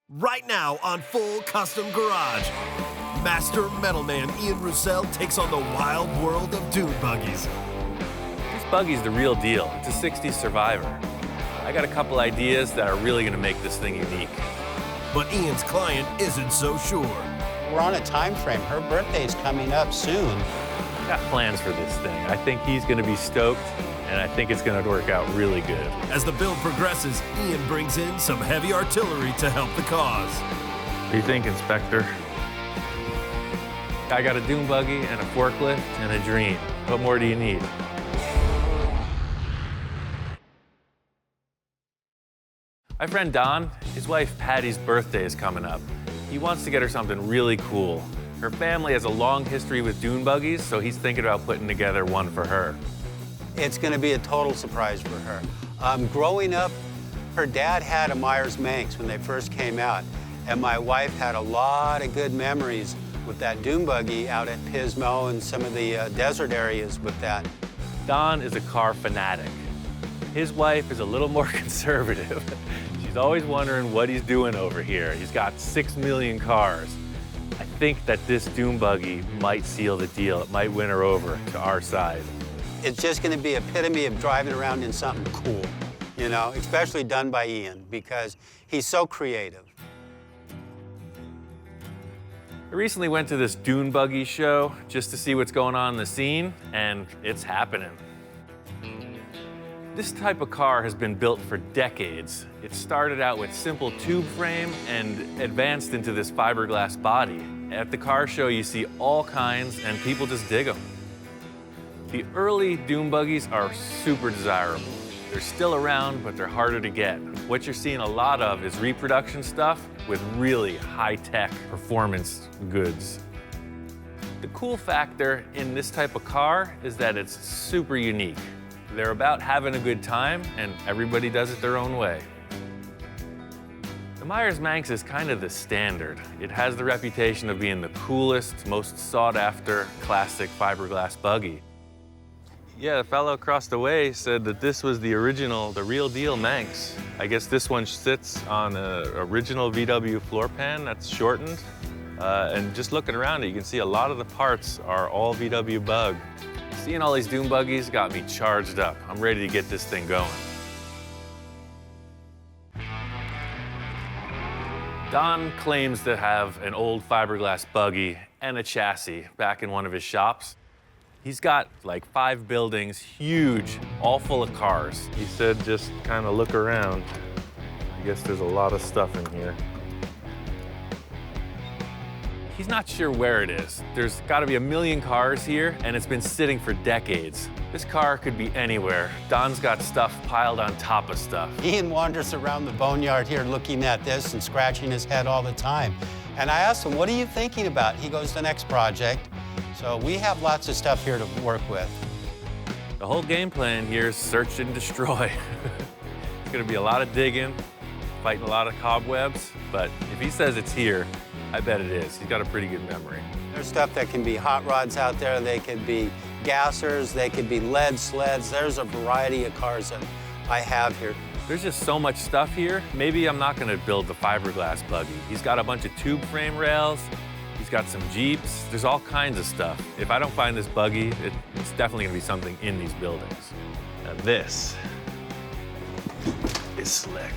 Right now on Full Custom Garage, Master Metalman Ian Roussel takes on the wild world of dune buggies. This buggy's the real deal. It's a 60s survivor. I got a couple ideas that are really gonna make this thing unique. But Ian's client isn't so sure. We're on a time frame. Her birthday's coming up soon. Got plans for this thing. I think he's gonna be stoked, and I think it's gonna work out really good. As the build progresses, Ian brings in some heavy artillery to help the cause. What do you think, Inspector? I got a dune buggy and a forklift and a dream. What more do you need? My friend Don, his wife Patty's birthday is coming up. He wants to get her something really cool. Her family has a long history with dune buggies, so he's thinking about putting together one for her. It's going to be a total surprise for her. Growing up, her dad had a Myers-Manx when they first came out, and my wife had a lot of good memories with that dune buggy out at Pismo and some of the desert areas with that. Don is a car fanatic. His wife is a little more conservative. She's always wondering what he's doing over here. He's got 6 million cars. I think that this dune buggy might seal the deal. It might win her over to our side. It's just going to be epitome of driving around in something cool, you know, especially done by Ian because he's so creative. I recently went to this dune buggy show just to see what's going on in the scene, and it's happening. This type of car has been built for decades. It started out with simple tube frame and advanced into this fiberglass body. At the car show, you see all kinds, and people just dig them. The early dune buggies are super desirable. They're still around, but they're harder to get. What you're seeing a lot of is reproduction stuff with really high-tech performance goods. The cool factor in this type of car is that it's super unique. They're about having a good time, and everybody does it their own way. The Myers-Manx is kind of the standard. It has the reputation of being the coolest, most sought-after classic fiberglass buggy. Yeah, the fellow across the way said that this was the original, the real deal Manx. I guess this one sits on an original VW floor pan that's shortened. And just looking around it, you can see a lot of the parts are all VW Bug. Seeing all these dune buggies got me charged up. I'm ready to get this thing going. Don claims to have an old fiberglass buggy and a chassis back in one of his shops. He's got like 5 buildings, huge, all full of cars. He said just kind of look around. I guess there's a lot of stuff in here. He's not sure where it is. There's got to be 1 million cars here, and it's been sitting for decades. This car could be anywhere. Don's got stuff piled on top of stuff. Ian wanders around the boneyard here looking at this and scratching his head all the time. And I asked him, what are you thinking about? He goes, the next project. So we have lots of stuff here to work with. The whole game plan here is search and destroy. It's gonna be a lot of digging, fighting a lot of cobwebs, but if he says it's here, I bet it is. He's got a pretty good memory. There's stuff that can be hot rods out there, they could be gassers, they could be lead sleds. There's a variety of cars that I have here. There's just so much stuff here. Maybe I'm not gonna build the fiberglass buggy. He's got a bunch of tube frame rails. He's got some Jeeps. There's all kinds of stuff. If I don't find this buggy, it's definitely gonna be something in these buildings. Now this is slick.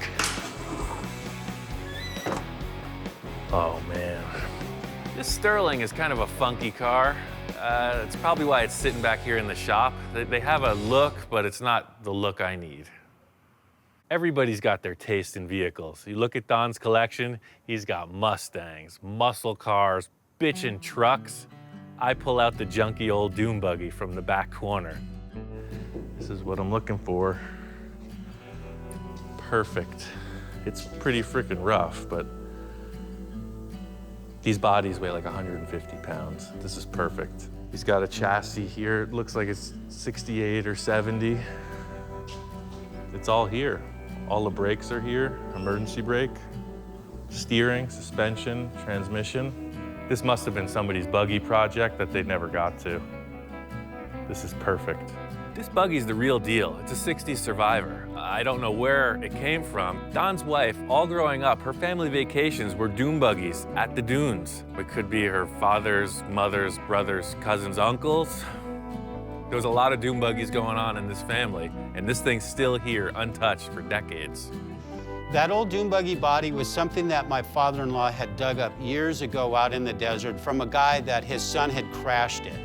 Oh man. This Sterling is kind of a funky car. It's probably why it's sitting back here in the shop. They have a look, but it's not the look I need. Everybody's got their taste in vehicles. You look at Don's collection, he's got Mustangs, muscle cars, bitchin' trucks. I pull out the junky old dune buggy from the back corner. This is what I'm looking for. Perfect. It's pretty freaking rough, but these bodies weigh like 150 pounds. This is perfect. He's got a chassis here. It looks like it's 68 or 70. It's all here. All the brakes are here, emergency brake, steering, suspension, transmission. This must have been somebody's buggy project that they never got to. This is perfect. This buggy's the real deal. It's a 60s survivor. I don't know where it came from. Don's wife, all growing up, her family vacations were dune buggies at the dunes. It could be her father's, mother's, brother's, cousin's, uncles. There was a lot of dune buggies going on in this family, and this thing's still here, untouched for decades. That old dune buggy body was something that my father-in-law had dug up years ago out in the desert from a guy that his son had crashed it.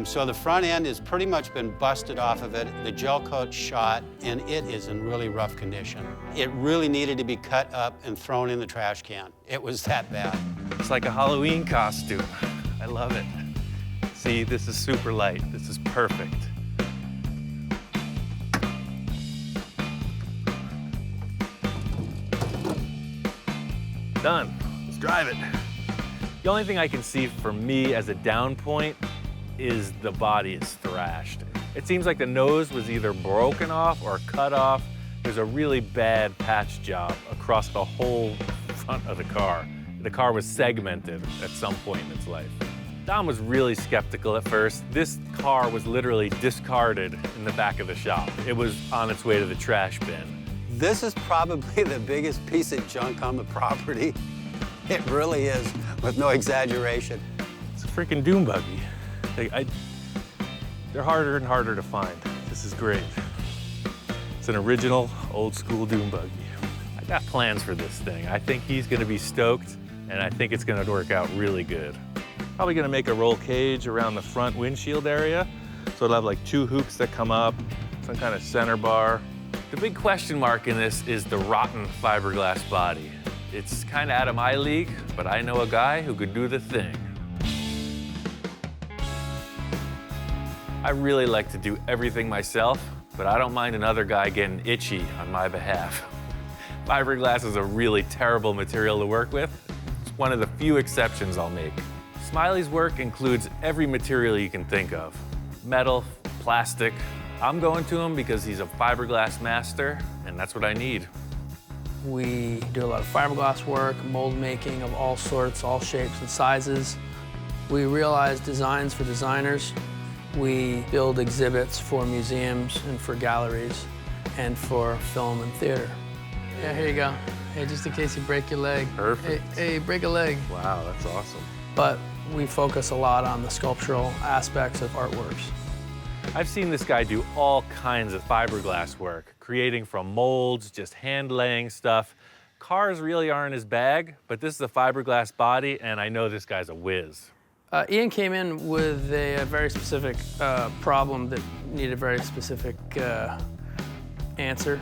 So the front end has pretty much been busted off of it, the gel coat shot, and it is in really rough condition. It really needed to be cut up and thrown in the trash can. It was that bad. It's like a Halloween costume. I love it. See, this is super light. This is perfect. Done. Let's drive it. The only thing I can see for me as a down point is the body is thrashed. It seems like the nose was either broken off or cut off. There's a really bad patch job across the whole front of the car. The car was segmented at some point in its life. Don was really skeptical at first. This car was literally discarded in the back of the shop. It was on its way to the trash bin. This is probably the biggest piece of junk on the property. It really is, with no exaggeration. It's a freaking dune buggy. They're harder and harder to find. This is great. It's an original, old school dune buggy. I got plans for this thing. I think he's gonna be stoked, and I think it's gonna work out really good. Probably gonna make a roll cage around the front windshield area. So it'll have like 2 hoops that come up, some kind of center bar. The big question mark in this is the rotten fiberglass body. It's kind of out of my league, but I know a guy who could do the thing. I really like to do everything myself, but I don't mind another guy getting itchy on my behalf. Fiberglass is a really terrible material to work with. It's one of the few exceptions I'll make. Smiley's work includes every material you can think of. Metal, plastic. I'm going to him because he's a fiberglass master, and that's what I need. We do a lot of fiberglass work, mold making of all sorts, all shapes and sizes. We realize designs for designers. We build exhibits for museums and for galleries and for film and theater. Yeah, here you go. Hey, just in case you break your leg. Perfect. Hey, break a leg. Wow, that's awesome. But we focus a lot on the sculptural aspects of artworks. I've seen this guy do all kinds of fiberglass work, creating from molds, just hand laying stuff. Cars really aren't his bag, but this is a fiberglass body, and I know this guy's a whiz. Ian came in with a very specific problem that needed a very specific answer.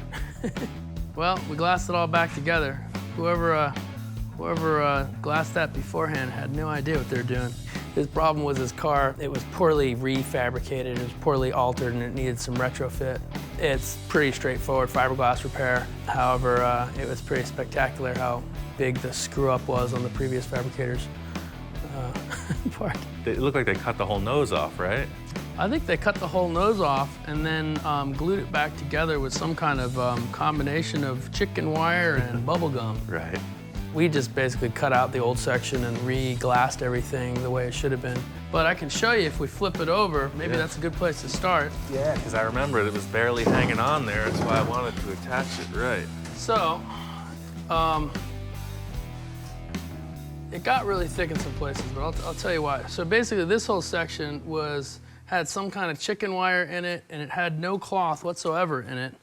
Well, we glassed it all back together. Whoever glassed that beforehand had no idea what they were doing. His problem was his car. It was poorly refabricated, it was poorly altered, and it needed some retrofit. It's pretty straightforward fiberglass repair. However, it was pretty spectacular how big the screw-up was on the previous fabricators. Part. It looked like they cut the whole nose off, right? I think they cut the whole nose off and then glued it back together with some kind of combination of chicken wire and bubble gum. Right. We just basically cut out the old section and re-glassed everything the way it should have been. But I can show you if we flip it over, maybe that's a good place to start. Yeah, because I remember it was barely hanging on there. That's why I wanted to attach it, right. So, it got really thick in some places, but I'll tell you why. So basically this whole section had some kind of chicken wire in it, and it had no cloth whatsoever in it.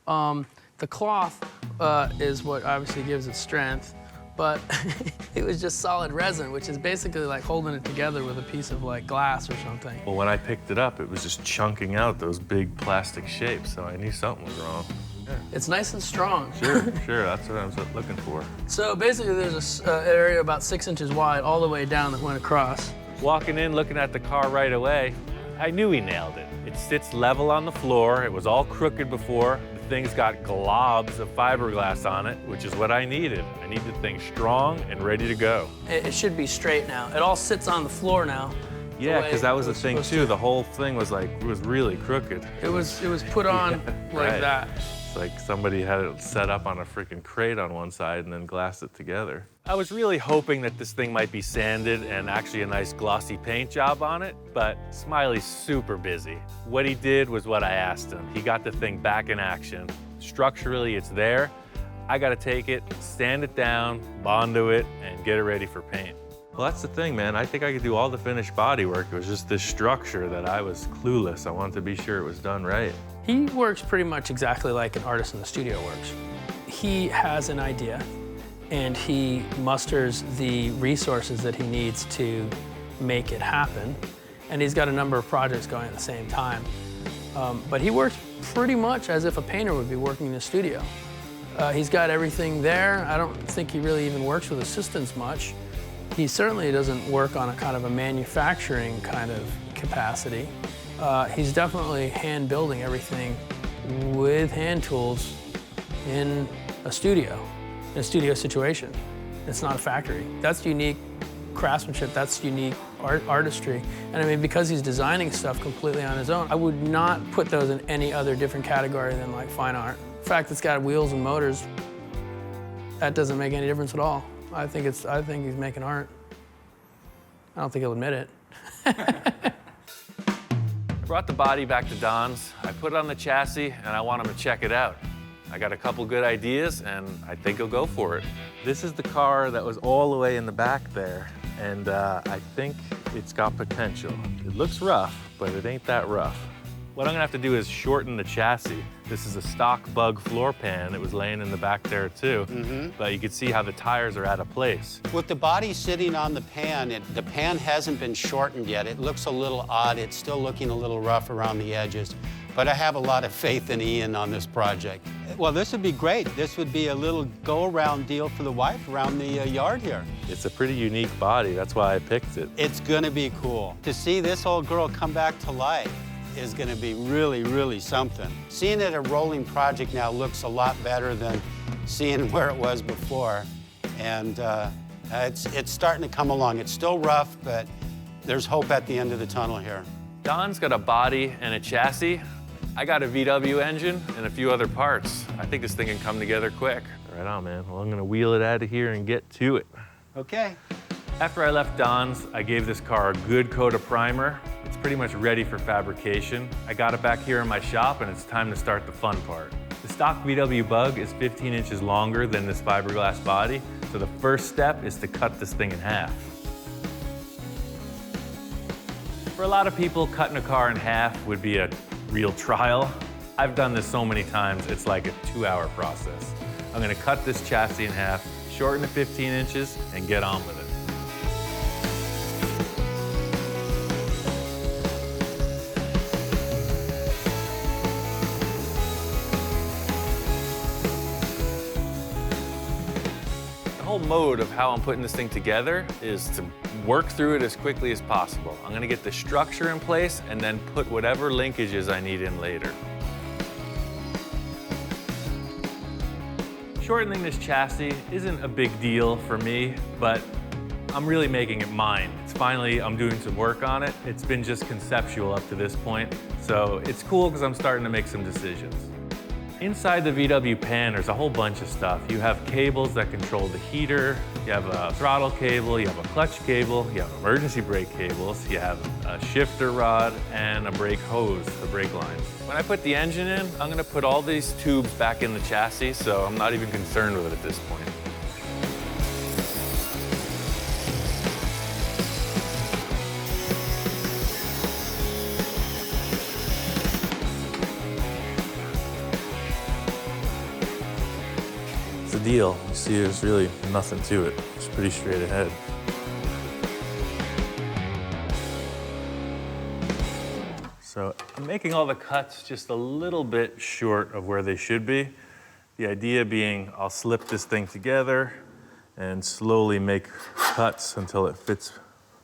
The cloth is what obviously gives it strength, but it was just solid resin, which is basically like holding it together with a piece of like glass or something. Well, when I picked it up, it was just chunking out those big plastic shapes, so I knew something was wrong. Yeah. It's nice and strong. Sure, that's what I was looking for. So basically there's an area about 6 inches wide all the way down that went across. Walking in, looking at the car right away, I knew he nailed it. It sits level on the floor. It was all crooked before. The thing's got globs of fiberglass on it, which is what I needed. I need the thing strong and ready to go. It should be straight now. It all sits on the floor now, Yeah, way because that was it the thing supposed too. to. The whole thing was like, it was really crooked. It was put on like right. that. It's like somebody had it set up on a freaking crate on one side and then glassed it together. I was really hoping that this thing might be sanded and actually a nice glossy paint job on it, but Smiley's super busy. What he did was what I asked him. He got the thing back in action. Structurally, it's there. I gotta take it, sand it down, Bondo it, and get it ready for paint. Well, that's the thing, man. I think I could do all the finished body work. It was just this structure that I was clueless. I wanted to be sure it was done right. He works pretty much exactly like an artist in the studio works. He has an idea, and he musters the resources that he needs to make it happen. And he's got a number of projects going at the same time. But he works pretty much as if a painter would be working in the studio. He's got everything there. I don't think he really even works with assistants much. He certainly doesn't work on a kind of a manufacturing kind of capacity. He's definitely hand building everything with hand tools in a studio situation. It's not a factory. That's unique craftsmanship, that's unique artistry. And I mean, because he's designing stuff completely on his own, I would not put those in any other different category than like fine art. The fact it's got wheels and motors, that doesn't make any difference at all. I think he's making art. I don't think he'll admit it. I brought the body back to Don's. I put it on the chassis, and I want him to check it out. I got a couple good ideas, and I think he'll go for it. This is the car that was all the way in the back there, and I think it's got potential. It looks rough, but it ain't that rough. What I'm gonna have to do is shorten the chassis. This is a stock bug floor pan. It was laying in the back there too, but you can see how the tires are out of place. With the body sitting on the pan, the pan hasn't been shortened yet. It looks a little odd. It's still looking a little rough around the edges, but I have a lot of faith in Ian on this project. Well, this would be great. This would be a little go-around deal for the wife around the yard here. It's a pretty unique body. That's why I picked it. It's gonna be cool. To see this old girl come back to life is gonna be really, really something. Seeing it a rolling project now looks a lot better than seeing where it was before. And it's starting to come along. It's still rough, but there's hope at the end of the tunnel here. Don's got a body and a chassis. I got a VW engine and a few other parts. I think this thing can come together quick. Right on, man. Well, I'm gonna wheel it out of here and get to it. Okay. After I left Don's, I gave this car a good coat of primer. It's pretty much ready for fabrication. I got it back here in my shop, and it's time to start the fun part. The stock VW Bug is 15 inches longer than this fiberglass body, so the first step is to cut this thing in half. For a lot of people, cutting a car in half would be a real trial. I've done this so many times, it's like a 2-hour process. I'm gonna cut this chassis in half, shorten to 15 inches, and get on with it. The whole mode of how I'm putting this thing together is to work through it as quickly as possible. I'm gonna get the structure in place and then put whatever linkages I need in later. Shortening this chassis isn't a big deal for me, but I'm really making it mine. It's finally, I'm doing some work on it. It's been just conceptual up to this point, so it's cool because I'm starting to make some decisions. Inside the VW pan, there's a whole bunch of stuff. You have cables that control the heater, you have a throttle cable, you have a clutch cable, you have emergency brake cables, you have a shifter rod, and a brake hose, the brake lines. When I put the engine in, I'm gonna put all these tubes back in the chassis, so I'm not even concerned with it at this point. Deal. You see, there's really nothing to it. It's pretty straight ahead. So I'm making all the cuts just a little bit short of where they should be. The idea being I'll slip this thing together and slowly make cuts until it fits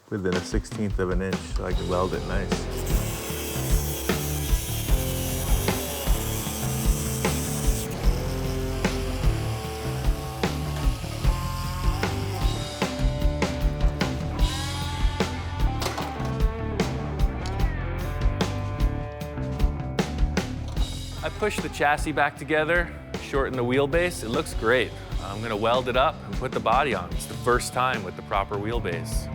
within 1/16 of an inch so I can weld it nice. push the chassis back together, shorten the wheelbase, it looks great. I'm gonna weld it up and put the body on. It's the first time with the proper wheelbase.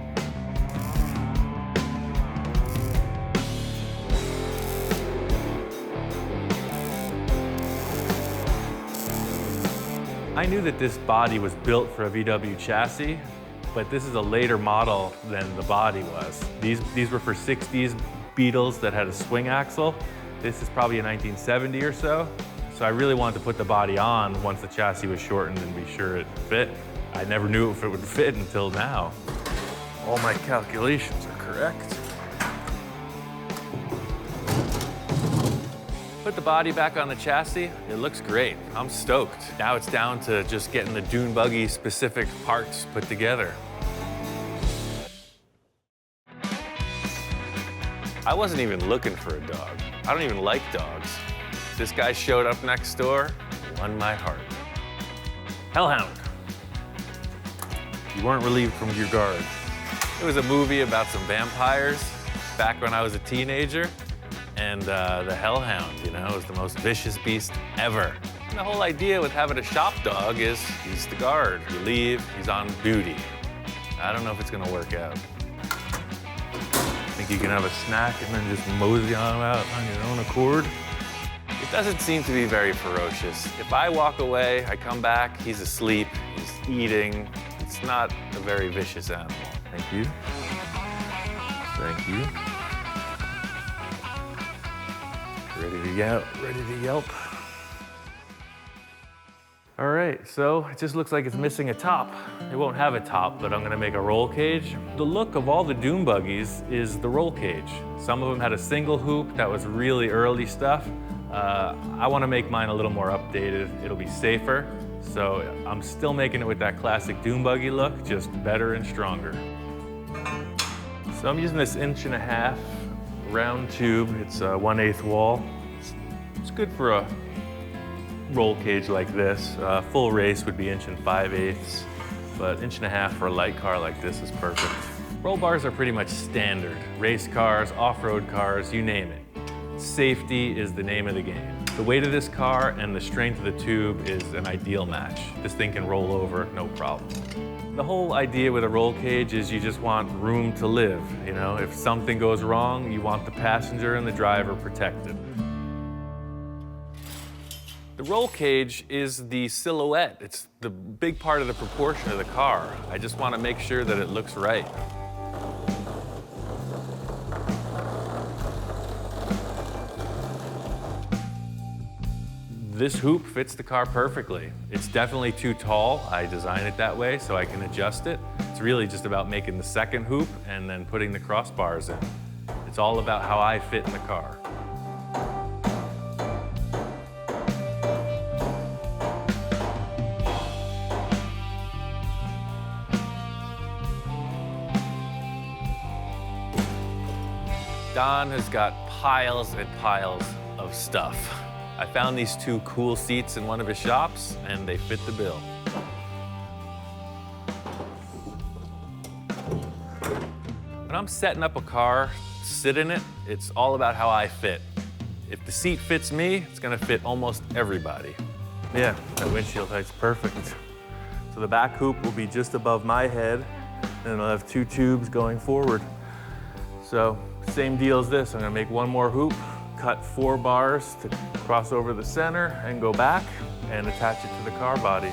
I knew that this body was built for a VW chassis, but this is a later model than the body was. These were for 60s Beetles that had a swing axle. This is probably a 1970 or so. So I really wanted to put the body on once the chassis was shortened and be sure it fit. I never knew if it would fit until now. All my calculations are correct. Put the body back on the chassis, it looks great. I'm stoked. Now it's down to just getting the dune buggy specific parts put together. I wasn't even looking for a dog. I don't even like dogs. This guy showed up next door, won my heart. Hellhound. You weren't relieved from your guard. It was a movie about some vampires back when I was a teenager. And the Hellhound, you know, is the most vicious beast ever. And the whole idea with having a shop dog is he's the guard. You leave, he's on duty. I don't know if it's gonna work out. Think you can have a snack and then just mosey on out on your own accord? It doesn't seem to be very ferocious. If I walk away, I come back, he's asleep, he's eating. It's not a very vicious animal. Thank you. Thank you. Ready to yelp. All right, so it just looks like it's missing a top. It won't have a top, but I'm gonna make a roll cage. The look of all the dune buggies is the roll cage. Some of them had a single hoop, that was really early stuff. I wanna make mine a little more updated. It'll be safer, so I'm still making it with that classic dune buggy look, just better and stronger. So I'm using this 1.5 inch round tube. It's a 1/8 wall. It's good for a roll cage like this. Full race would be 1 5/8 inches, but 1.5 inch for a light car like this is perfect. Roll bars are pretty much standard. Race cars, off-road cars, you name it. Safety is the name of the game. The weight of this car and the strength of the tube is an ideal match. This thing can roll over, no problem. The whole idea with a roll cage is you just want room to live. You know, if something goes wrong, you want the passenger and the driver protected. The roll cage is the silhouette. It's the big part of the proportion of the car. I just want to make sure that it looks right. This hoop fits the car perfectly. It's definitely too tall. I designed it that way so I can adjust it. It's really just about making the second hoop and then putting the crossbars in. It's all about how I fit in the car. Don has got piles and piles of stuff. I found these 2 cool seats in one of his shops, and they fit the bill. When I'm setting up a car, sit in it, it's all about how I fit. If the seat fits me, it's gonna fit almost everybody. Yeah, that windshield height's perfect. So the back hoop will be just above my head, and I'll have 2 tubes going forward. So, same deal as this. I'm gonna make 1 more hoop, cut 4 bars to cross over the center and go back and attach it to the car body.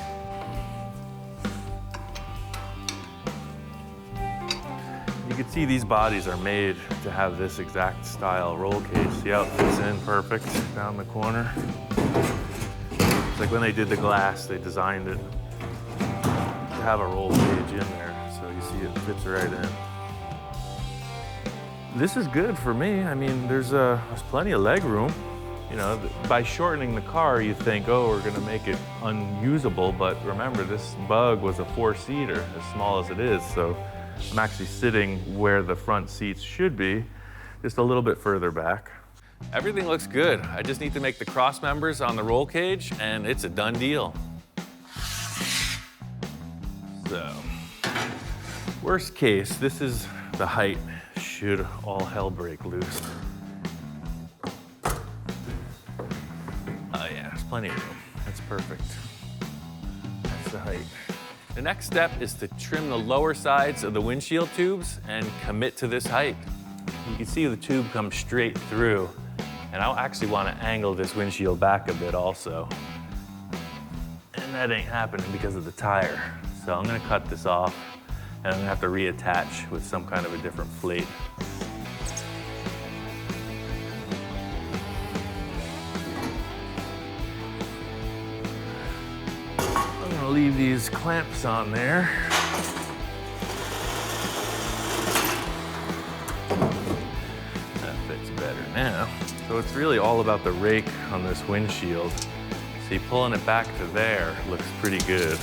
You can see these bodies are made to have this exact style roll cage. See how it fits in perfect down the corner. It's like when they did the glass, they designed it to have a roll cage in there. So you see it fits right in. This is good for me. I mean, there's plenty of leg room. You know, by shortening the car, you think, oh, we're gonna make it unusable, but remember, this Bug was a 4-seater, as small as it is, so I'm actually sitting where the front seats should be, just a little bit further back. Everything looks good. I just need to make the cross members on the roll cage, and it's a done deal. So, worst case, this is the height. Should all hell break loose. plenty of room. That's perfect. That's the height. The next step is to trim the lower sides of the windshield tubes and commit to this height. You can see the tube comes straight through, and I'll actually want to angle this windshield back a bit also. And that ain't happening because of the tire. So I'm gonna cut this off, and I'm gonna have to reattach with some kind of a different plate. I'm gonna leave these clamps on there. That fits better now. So it's really all about the rake on this windshield. See, pulling it back to there looks pretty good.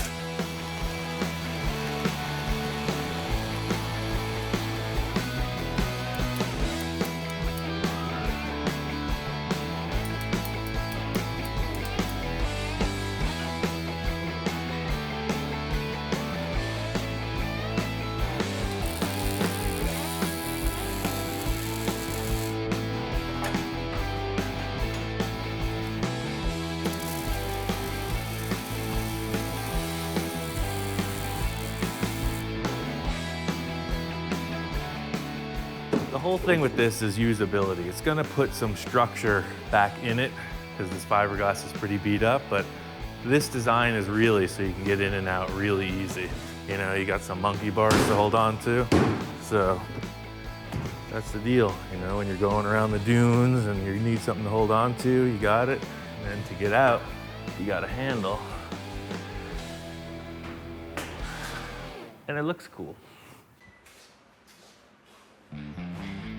The whole thing with this is usability. It's gonna put some structure back in it because this fiberglass is pretty beat up, but this design is really so you can get in and out really easy. You know, you got some monkey bars to hold on to. So that's the deal. You know, when you're going around the dunes and you need something to hold on to, you got it. And then to get out, you got a handle. And it looks cool.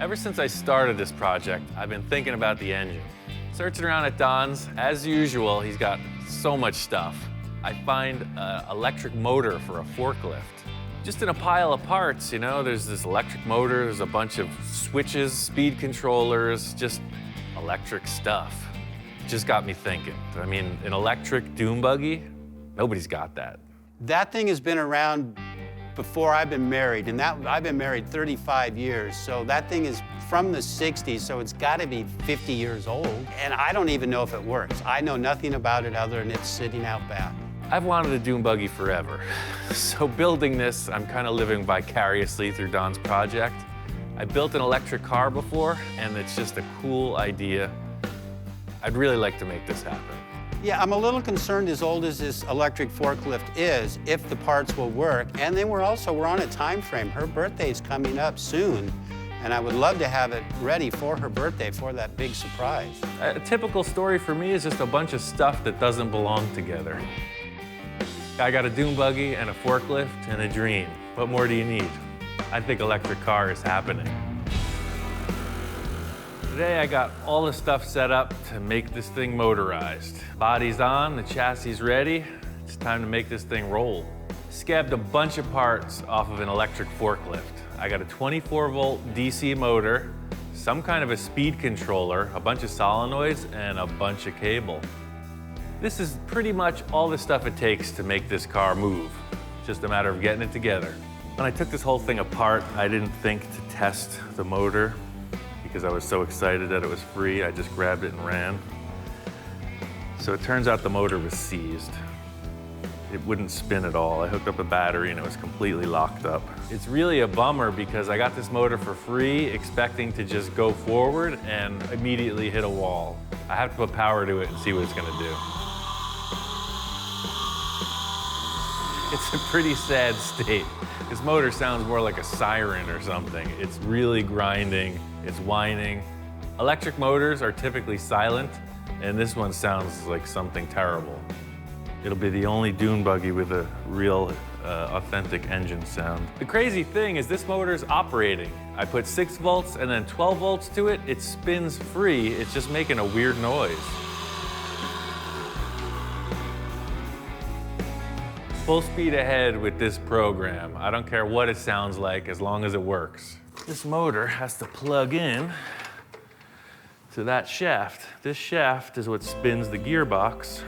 Ever since I started this project, I've been thinking about the engine. Searching around at Don's, as usual, he's got so much stuff. I find an electric motor for a forklift. Just in a pile of parts, you know, there's this electric motor, there's a bunch of switches, speed controllers, just electric stuff. Just got me thinking. I mean, an electric dune buggy, nobody's got that. That thing has been around before I've been married, and I've been married 35 years, so that thing is from the 60s, so it's gotta be 50 years old, and I don't even know if it works. I know nothing about it other than it's sitting out back. I've wanted a dune buggy forever, so building this, I'm kind of living vicariously through Don's project. I built an electric car before, and it's just a cool idea. I'd really like to make this happen. Yeah, I'm a little concerned as old as this electric forklift is, if the parts will work. And then we're on a time frame. Her birthday's coming up soon, and I would love to have it ready for her birthday for that big surprise. A typical story for me is just a bunch of stuff that doesn't belong together. I got a dune buggy and a forklift and a dream. What more do you need? I think electric car is happening. Today I got all the stuff set up to make this thing motorized. Body's on, the chassis ready. It's time to make this thing roll. Scabbed a bunch of parts off of an electric forklift. I got a 24-volt DC motor, some kind of a speed controller, a bunch of solenoids, and a bunch of cable. This is pretty much all the stuff it takes to make this car move. It's just a matter of getting it together. When I took this whole thing apart, I didn't think to test the motor because I was so excited that it was free. I just grabbed it and ran. So it turns out the motor was seized. It wouldn't spin at all. I hooked up a battery and it was completely locked up. It's really a bummer because I got this motor for free, expecting to just go forward and immediately hit a wall. I have to put power to it and see what it's gonna do. It's a pretty sad state. This motor sounds more like a siren or something. It's really grinding, it's whining. Electric motors are typically silent, and this one sounds like something terrible. It'll be the only dune buggy with a real authentic engine sound. The crazy thing is this motor is operating. I put 6 volts and then 12 volts to it. It spins free. It's just making a weird noise. Full speed ahead with this program. I don't care what it sounds like as long as it works. This motor has to plug in to that shaft. This shaft is what spins the gearbox.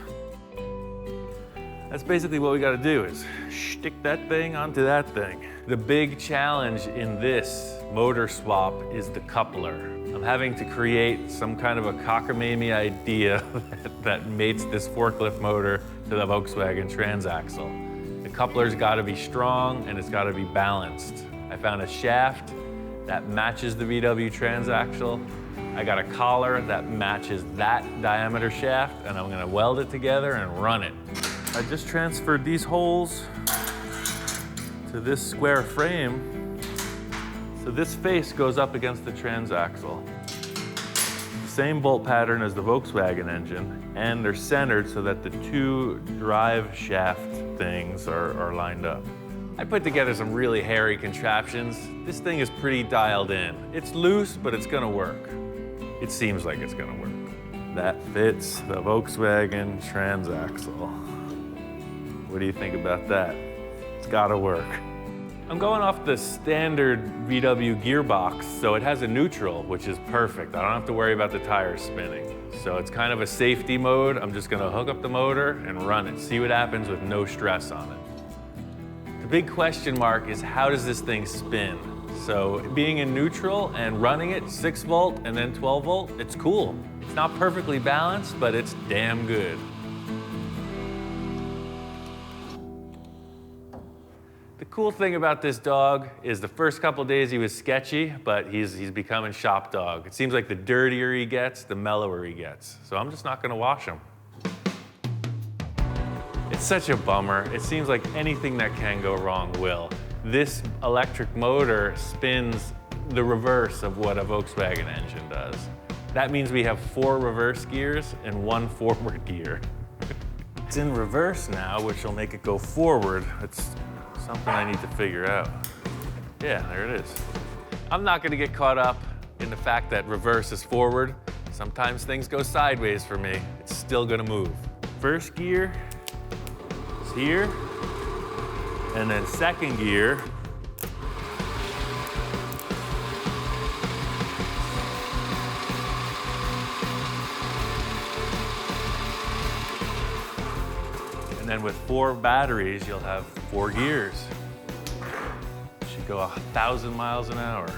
That's basically what we gotta do is stick that thing onto that thing. The big challenge in this motor swap is the coupler. I'm having to create some kind of a cockamamie idea that mates this forklift motor to the Volkswagen transaxle. The coupler's gotta be strong and it's gotta be balanced. I found a shaft that matches the VW transaxle. I got a collar that matches that diameter shaft, and I'm gonna weld it together and run it. I just transferred these holes to this square frame. So this face goes up against the transaxle. The same bolt pattern as the Volkswagen engine, and they're centered so that the two drive shaft things are lined up. I put together some really hairy contraptions. This thing is pretty dialed in. It's loose, but it's gonna work. It seems like it's gonna work. That fits the Volkswagen transaxle. What do you think about that? It's gotta work. I'm going off the standard VW gearbox, so it has a neutral, which is perfect. I don't have to worry about the tires spinning. So it's kind of a safety mode. I'm just gonna hook up the motor and run it, see what happens with no stress on it. The big question mark is, how does this thing spin? So being in neutral and running it 6 volt and then 12 volt, it's cool. It's not perfectly balanced, but it's damn good. The cool thing about this dog is the first couple days he was sketchy, but he's becoming shop dog. It seems like the dirtier he gets, the mellower he gets. So I'm just not gonna wash him. It's such a bummer. It seems like anything that can go wrong will. This electric motor spins the reverse of what a Volkswagen engine does. That means we have 4 reverse gears and 1 forward gear. It's in reverse now, which will make it go forward. It's something I need to figure out. Yeah, there it is. I'm not gonna get caught up in the fact that reverse is forward. Sometimes things go sideways for me. It's still gonna move. First gear is here, and then second gear and then with 4 batteries, you'll have 4 gears. Should go 1,000 miles an hour.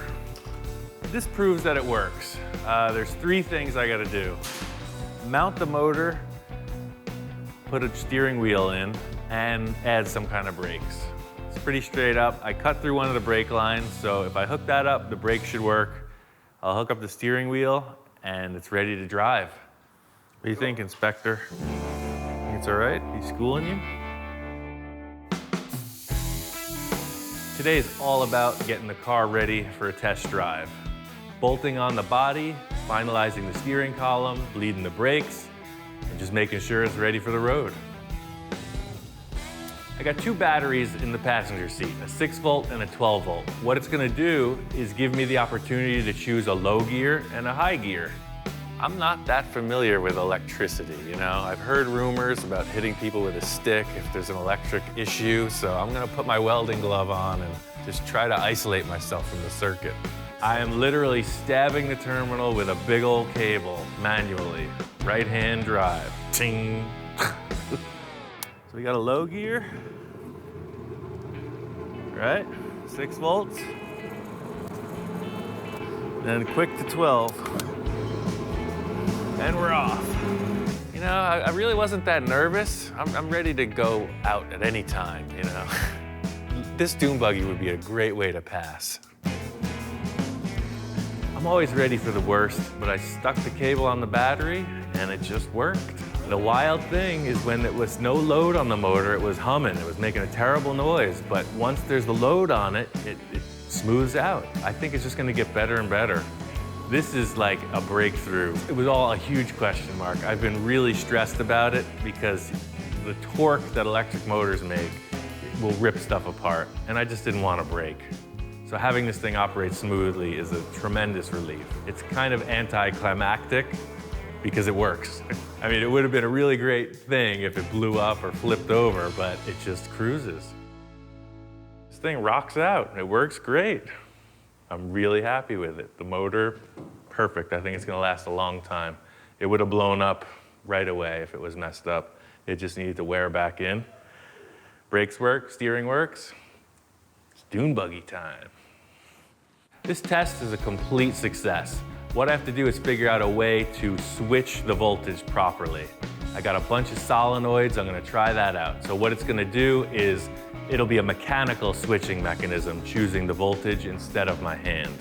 This proves that it works. There's 3 things I gotta do. Mount the motor, put a steering wheel in, and add some kind of brakes. It's pretty straight up. I cut through one of the brake lines, so if I hook that up, the brake should work. I'll hook up the steering wheel, and it's ready to drive. What do you think, Inspector? Think it's all right? He's schooling you? Today is all about getting the car ready for a test drive. Bolting on the body, finalizing the steering column, bleeding the brakes, and just making sure it's ready for the road. I got 2 batteries in the passenger seat, a 6 volt and a 12 volt. What it's gonna do is give me the opportunity to choose a low gear and a high gear. I'm not that familiar with electricity, you know? I've heard rumors about hitting people with a stick if there's an electric issue, so I'm gonna put my welding glove on and just try to isolate myself from the circuit. I am literally stabbing the terminal with a big old cable, manually. Right-hand drive, ting. So we got a low gear, right? 6 volts. Then quick to 12. And we're off. You know, I really wasn't that nervous. I'm ready to go out at any time, you know. This dune buggy would be a great way to pass. I'm always ready for the worst, but I stuck the cable on the battery and it just worked. The wild thing is when it was no load on the motor, it was humming. It was making a terrible noise, but once there's the load on it, it smooths out. I think it's just gonna get better and better. This is like a breakthrough. It was all a huge question mark. I've been really stressed about it because the torque that electric motors make will rip stuff apart, and I just didn't want to break. So having this thing operate smoothly is a tremendous relief. It's kind of anticlimactic because it works. I mean, it would have been a really great thing if it blew up or flipped over, but it just cruises. This thing rocks out. It works great. I'm really happy with it. The motor, perfect. I think it's gonna last a long time. It would have blown up right away if it was messed up. It just needed to wear back in. Brakes work, steering works. It's dune buggy time. This test is a complete success. What I have to do is figure out a way to switch the voltage properly. I got a bunch of solenoids, I'm gonna try that out. So what it's gonna do is, it'll be a mechanical switching mechanism, choosing the voltage instead of my hand.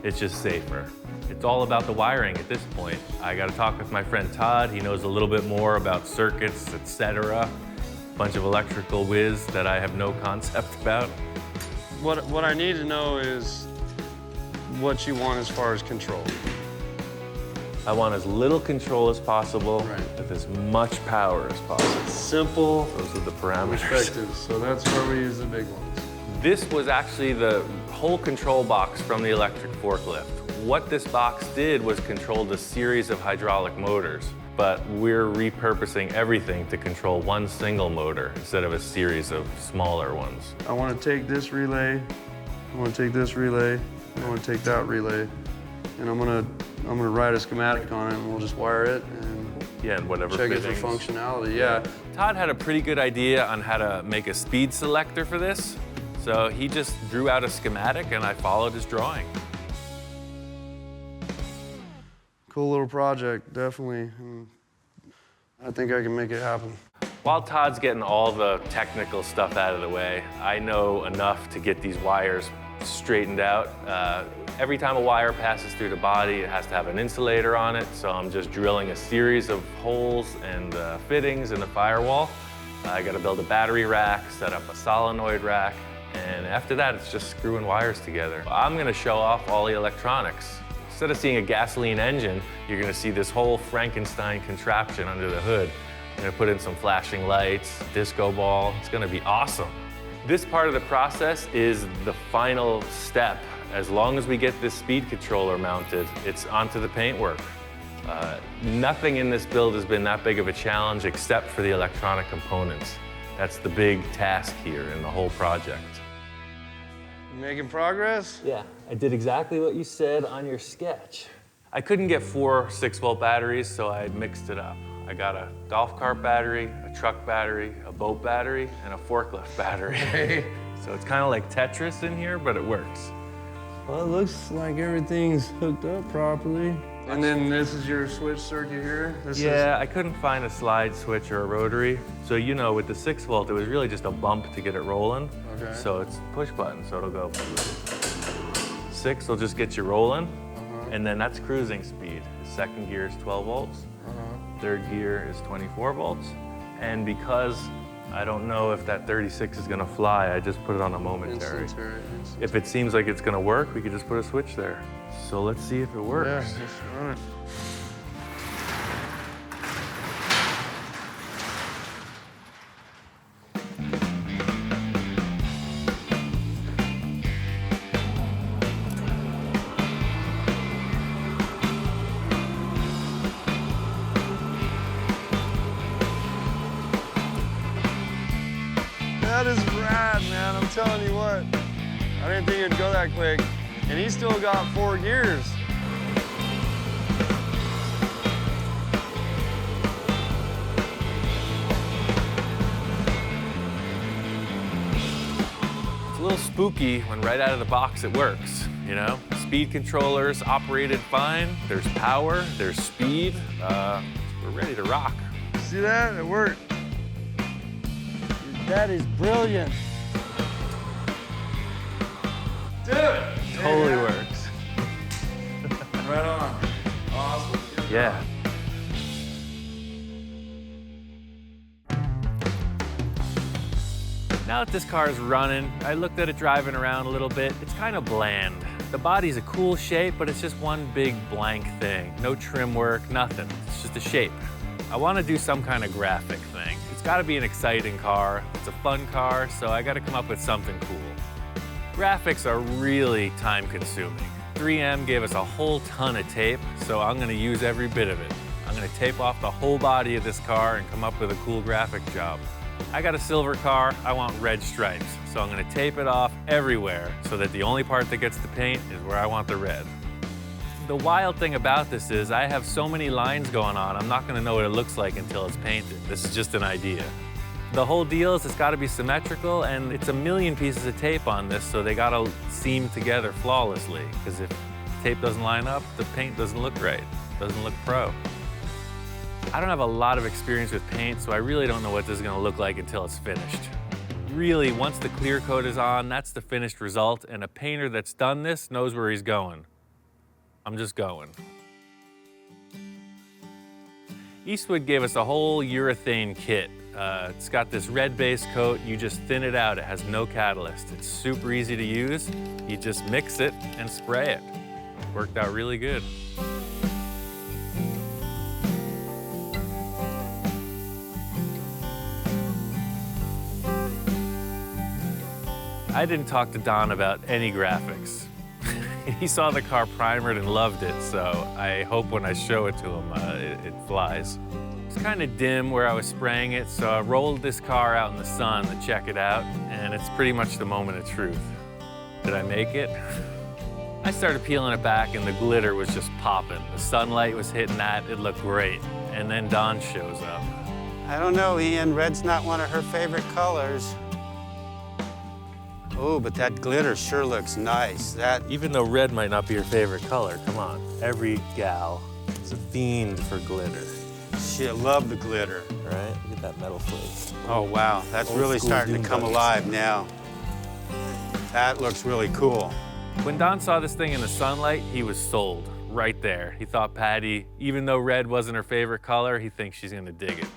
It's just safer. It's all about the wiring at this point. I gotta talk with my friend Todd. He knows a little bit more about circuits, etc. Bunch of electrical whiz that I have no concept about. What I need to know is what you want as far as control. I want as little control as possible with as much power as possible. Simple, Those are the parameters. perspective. So that's where we use the big ones. This was actually the whole control box from the electric forklift. What this box did was controlled a series of hydraulic motors, but we're repurposing everything to control one single motor instead of a series of smaller ones. I want to take this relay, I want to take this relay, I want to take that relay, and I'm gonna write a schematic on it, and we'll just wire it and And whatever check it fittings. for functionality. Yeah. Todd had a pretty good idea on how to make a speed selector for this, so he just drew out a schematic and I followed his drawing. Cool little project, definitely. And I think I can make it happen. While Todd's getting all the technical stuff out of the way, I know enough to get these wires straightened out. Every time a wire passes through the body, it has to have an insulator on it, so I'm just drilling a series of holes and fittings in the firewall. I gotta build a battery rack, set up a solenoid rack, and after that, it's just screwing wires together. I'm gonna show off all the electronics. Instead of seeing a gasoline engine, you're gonna see this whole Frankenstein contraption under the hood. I'm gonna put in some flashing lights, disco ball. It's gonna be awesome. This part of the process is the final step. As long as we get this speed controller mounted, it's onto the paintwork. Nothing in this build has been that big of a challenge except for the electronic components. That's the big task here in the whole project. You making progress? Yeah, I did exactly what you said on your sketch. I couldn't get 4 6-volt batteries, so I mixed it up. I got a golf cart battery, a truck battery, a boat battery, and a forklift battery. So it's kind of like Tetris in here, but it works. Well, it looks like everything's hooked up properly. And then this is your switch circuit here? Yeah, I couldn't find a slide switch or a rotary. So you know, with the 6-volt, it was really just a bump to get it rolling. Okay. So it's push button, so it'll go. 6 will just get you rolling, and then that's cruising speed. The second gear is 12 volts. Third gear is 24 volts. And because I don't know if that 36 is gonna fly, I just put it on a momentary. If it seems like it's gonna work, we could just put a switch there. So let's see if it works. Yeah, just run it. That is rad, man. I'm telling you what. I didn't think it'd go that quick. And he's still got 4 gears. It's a little spooky when right out of the box it works, you know? Speed controllers operated fine, there's power, there's speed. We're ready to rock. See that? It worked. That is brilliant. Dude! Totally works. Right on. Awesome. Yeah. Now that this car is running, I looked at it driving around a little bit. It's kind of bland. The body's a cool shape, but it's just one big blank thing. No trim work, nothing. It's just a shape. I want to do some kind of graphic thing. It's got to be an exciting car. It's a fun car, so I got to come up with something cool. Graphics are really time-consuming. 3M gave us a whole ton of tape, so I'm going to use every bit of it. I'm going to tape off the whole body of this car and come up with a cool graphic job. I got a silver car, I want red stripes, so I'm going to tape it off everywhere so that the only part that gets the paint is where I want the red. The wild thing about this is I have so many lines going on, I'm not going to know what it looks like until it's painted. This is just an idea. The whole deal is it's got to be symmetrical, and it's a million pieces of tape on this, so they got to seam together flawlessly, because if tape doesn't line up, the paint doesn't look right, doesn't look pro. I don't have a lot of experience with paint, so I really don't know what this is going to look like until it's finished. Really, once the clear coat is on, that's the finished result, and a painter that's done this knows where he's going. I'm just going. Eastwood gave us a whole urethane kit. It's got this red base coat. You just thin it out. It has no catalyst. It's super easy to use. You just mix it and spray it. Worked out really good. I didn't talk to Don about any graphics. He saw the car primered and loved it, so I hope when I show it to him, it flies. It's kind of dim where I was spraying it, so I rolled this car out in the sun to check it out, and it's pretty much the moment of truth. Did I make it? I started peeling it back, and the glitter was just popping. The sunlight was hitting that, it looked great. And then Dawn shows up. I don't know, Ian. Red's not one of her favorite colors. Oh, but that glitter sure looks nice. Even though red might not be your favorite color, come on. Every gal is a fiend for glitter. Shit, love the glitter. Right? Look at that metal flake. Oh, wow. That's Old really school starting to Doom come buggies. alive now. That looks really cool. When Don saw this thing in the sunlight, he was sold right there. He thought Patty, even though red wasn't her favorite color, he thinks she's gonna dig it.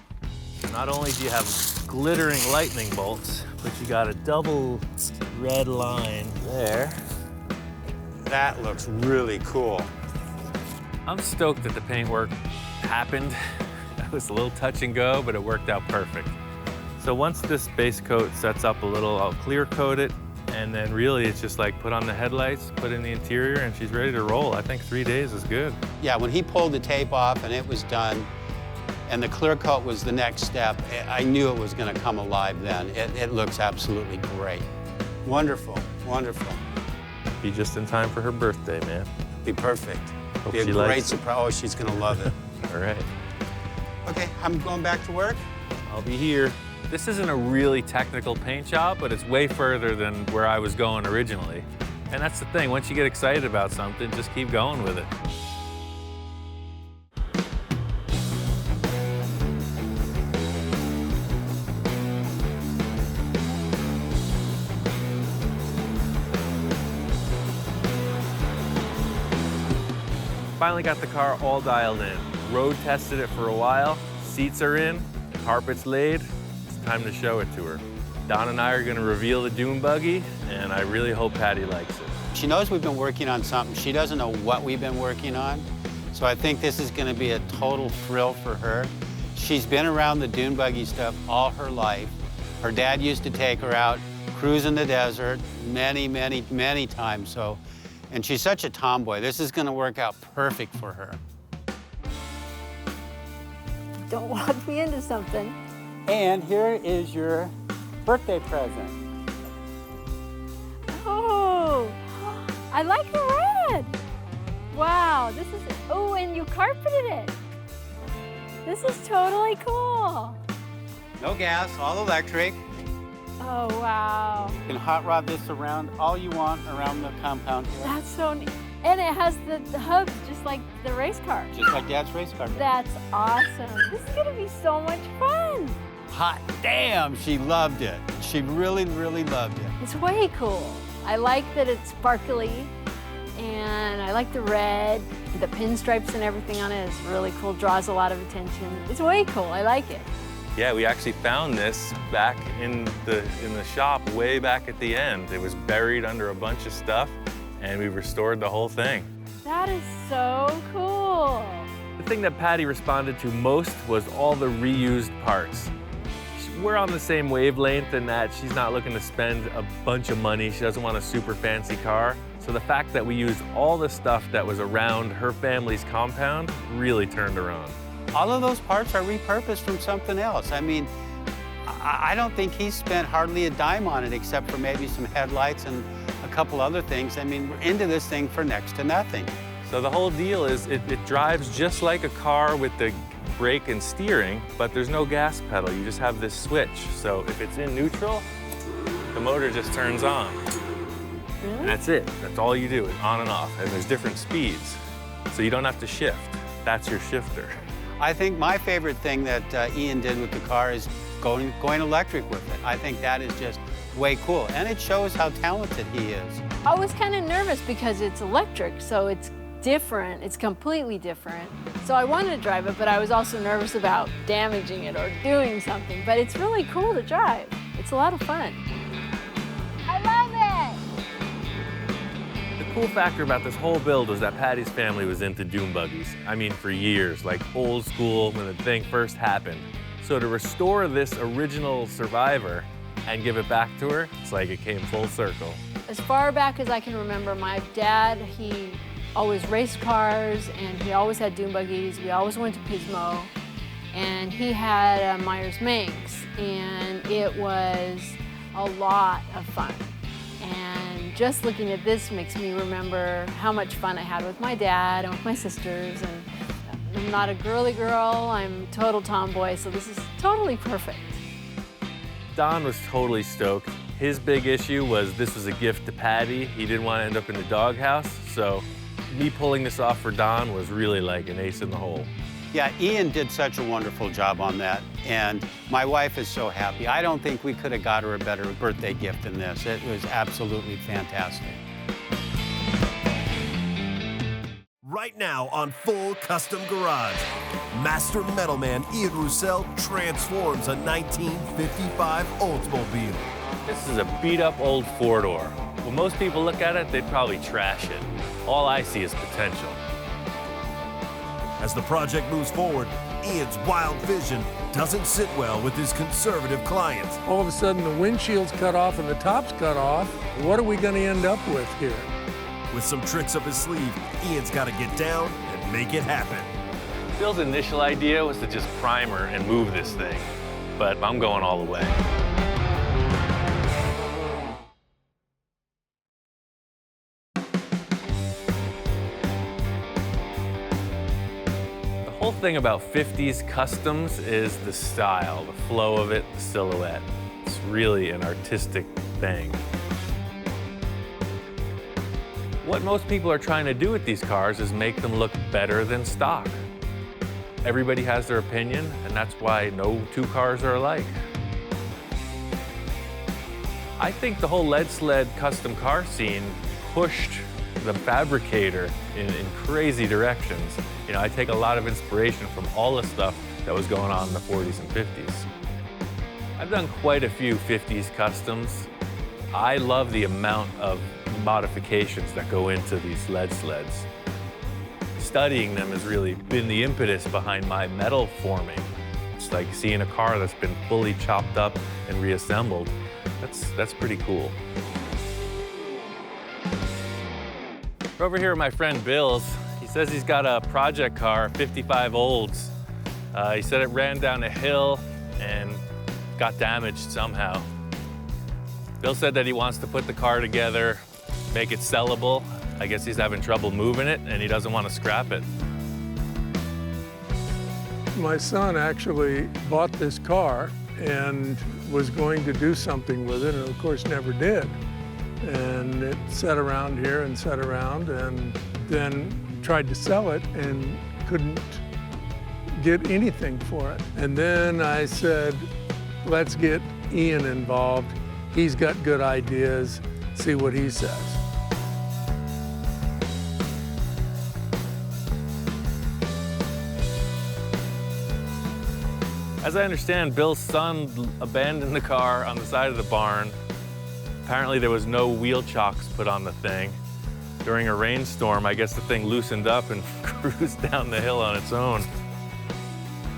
Not only do you have glittering lightning bolts, but you got a double red line there. That looks really cool. I'm stoked that the paint work happened. It was a little touch and go, but it worked out perfect. So once this base coat sets up a little, I'll clear coat it, and then really it's just like put on the headlights, put in the interior, and she's ready to roll. I think 3 days is good. Yeah, when he pulled the tape off and it was done, and the clear coat was the next step, I knew it was gonna come alive then. It looks absolutely great. Wonderful, wonderful. Be just in time for her birthday, man. Be perfect. Hope Be a she great likes it. surprise. Oh, she's gonna love it. All right. Okay, I'm going back to work. I'll be here. This isn't a really technical paint job, but it's way further than where I was going originally. And that's the thing, once you get excited about something, just keep going with it. Finally got the car all dialed in. Road tested it for a while, seats are in, carpet's laid. It's time to show it to her. Don and I are gonna reveal the dune buggy, and I really hope Patty likes it. She knows we've been working on something. She doesn't know what we've been working on. So I think this is gonna be a total thrill for her. She's been around the dune buggy stuff all her life. Her dad used to take her out, cruise in the desert many, many, many times. And she's such a tomboy. This is gonna work out perfect for her. Don't walk me into something. And here is your birthday present. Oh, I like the red. Wow, this is, oh, and you carpeted it. This is totally cool. No gas, all electric. Oh, wow. You can hot rod this around all you want around the compound here. That's so neat. And it has the hubs just like the race car. Just like Dad's race car. That's awesome. This is gonna be so much fun. Hot damn, she loved it. She really, really loved it. It's way cool. I like that it's sparkly, and I like the red. The pinstripes and everything on it is really cool, draws a lot of attention. It's way cool, I like it. Yeah, we actually found this back in the shop way back at the end. It was buried under a bunch of stuff, and we restored the whole thing. That is so cool. The thing that Patty responded to most was all the reused parts. We're on the same wavelength in that she's not looking to spend a bunch of money. She doesn't want a super fancy car. So the fact that we used all the stuff that was around her family's compound really turned her on. All of those parts are repurposed from something else. I mean, I don't think he spent hardly a dime on it except for maybe some headlights and a couple other things. I mean, we're into this thing for next to nothing. So the whole deal is it drives just like a car with the brake and steering, but there's no gas pedal. You just have this switch. So if it's in neutral, the motor just turns on. Really? And that's it. That's all you do, is on and off. And there's different speeds. So you don't have to shift. That's your shifter. I think my favorite thing that Ian did with the car is going electric with it. I think that is just way cool, and it shows how talented he is. I was kind of nervous because it's electric, so it's different. It's completely different. So I wanted to drive it, but I was also nervous about damaging it or doing something. But it's really cool to drive. It's a lot of fun. I love it! The cool factor about this whole build was that Patty's family was into dune buggies. I mean, for years, like old school when the thing first happened. So to restore this original survivor and give it back to her, it's like it came full circle. As far back as I can remember, my dad, he always raced cars, and he always had dune buggies. We always went to Pismo, and he had a Myers-Manx, and it was a lot of fun. And just looking at this makes me remember how much fun I had with my dad and with my sisters. And I'm not a girly girl, I'm a total tomboy, so this is totally perfect. Don was totally stoked. His big issue was this was a gift to Patty. He didn't want to end up in the doghouse, so me pulling this off for Don was really like an ace in the hole. Yeah, Ian did such a wonderful job on that, and my wife is so happy. I don't think we could have got her a better birthday gift than this. It was absolutely fantastic. Right now on Full Custom Garage, Master Metalman Ian Roussel transforms a 1955 Oldsmobile. This is a beat-up old four-door. When most people look at it, they'd probably trash it. All I see is potential. As the project moves forward, Ian's wild vision doesn't sit well with his conservative clients. All of a sudden, the windshield's cut off and the top's cut off. What are we going to end up with here? With some tricks up his sleeve, Ian's got to get down and make it happen. Bill's initial idea was to just primer and move this thing, but I'm going all the way. The whole thing about 50s customs is the style, the flow of it, the silhouette. It's really an artistic thing. What most people are trying to do with these cars is make them look better than stock. Everybody has their opinion, and that's why no two cars are alike. I think the whole lead sled custom car scene pushed the fabricator in curazy directions. You know, I take a lot of inspiration from all the stuff that was going on in the 40s and 50s. I've done quite a few 50s customs. I love the amount of modifications that go into these lead sleds. Studying them has really been the impetus behind my metal forming. It's like seeing a car that's been fully chopped up and reassembled. That's pretty cool. We're over here at my friend Bill's. He says he's got a project car, 55 Olds. He said it ran down a hill and got damaged somehow. Bill said that he wants to put the car together, make it sellable. I guess he's having trouble moving it, and he doesn't want to scrap it. My son actually bought this car and was going to do something with it, and of course never did. And it sat around here and sat around, and then tried to sell it and couldn't get anything for it. And then I said, let's get Ian involved. He's got good ideas, see what he says. As I understand, Bill's son abandoned the car on the side of the barn. Apparently there was no wheel chocks put on the thing. During a rainstorm, I guess the thing loosened up and cruised down the hill on its own.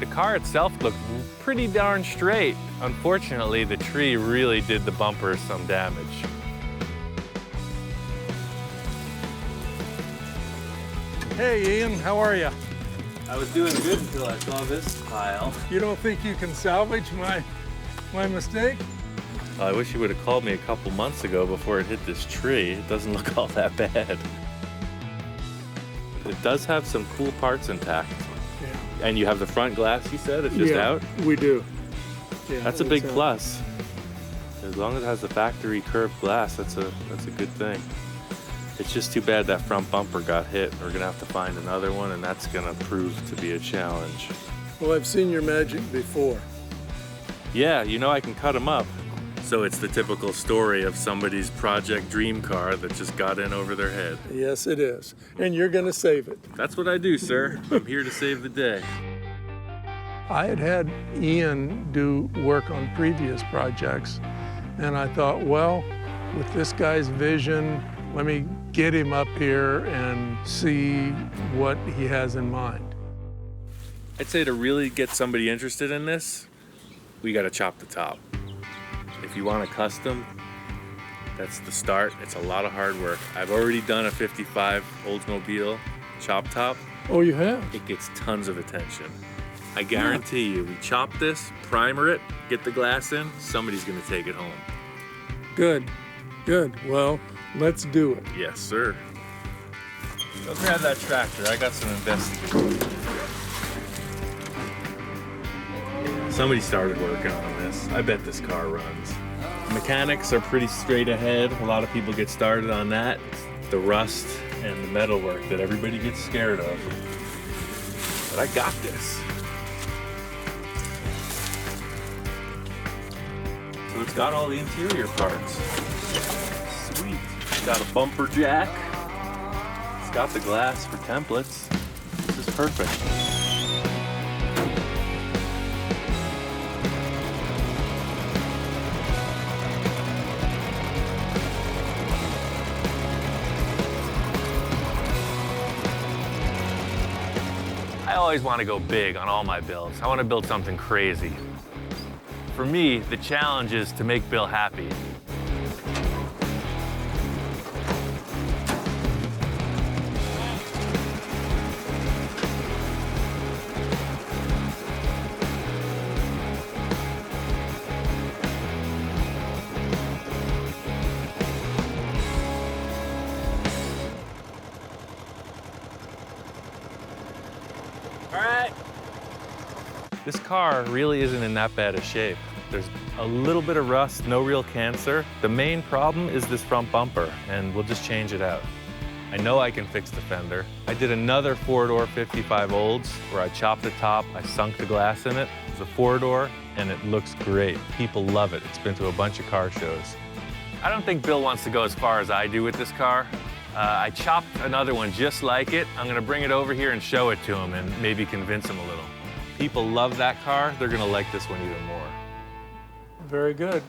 The car itself looked pretty darn straight. Unfortunately, the tree really did the bumper some damage. Hey, Ian, how are you? I was doing good until I saw this pile. You don't think you can salvage my mistake? I wish you would have called me a couple months ago before it hit this tree. It doesn't look all that bad. It does have some cool parts intact. Yeah. And you have the front glass, you said? It's just out? We do. Yeah, That's a big it's out. plus. As long as it has the factory curved glass, that's a good thing. It's just too bad that front bumper got hit. We're gonna have to find another one, and that's gonna prove to be a challenge. Well, I've seen your magic before. Yeah, you know I can cut them up. So it's the typical story of somebody's project dream car that just got in over their head. Yes, it is. And you're going to save it. That's what I do, sir. I'm here to save the day. I had Ian do work on previous projects, and I thought, well, with this guy's vision, let me get him up here and see what he has in mind. I'd say to really get somebody interested in this, we gotta chop the top. If you want a custom, that's the start. It's a lot of hard work. I've already done a 55 Oldsmobile chop top. Oh, you have? It gets tons of attention. I guarantee you, we chop this, primer it, get the glass in, somebody's gonna take it home. Good, good. Well, let's do it. Yes, sir. Go grab that tractor. I got some investigating. Somebody started working on this. I bet this car runs. Mechanics are pretty straight ahead. A lot of people get started on that. The rust and the metal work that everybody gets scared of. But I got this. So it's got all the interior parts. Sweet. It's got a bumper jack. It's got the glass for templates. This is perfect. I always want to go big on all my builds. I want to build something crazy. For me, the challenge is to make Bill happy. All right. This car really isn't in that bad a shape. There's a little bit of rust, no real cancer. The main problem is this front bumper, and we'll just change it out. I know I can fix the fender. I did another four-door 55 Olds where I chopped the top, I sunk the glass in it. It's a four-door, and it looks great. People love it. It's been to a bunch of car shows. I don't think Bill wants to go as far as I do with this car. I chopped another one just like it. I'm gonna bring it over here and show it to him and maybe convince him a little. People love that car. They're gonna like this one even more. Very good.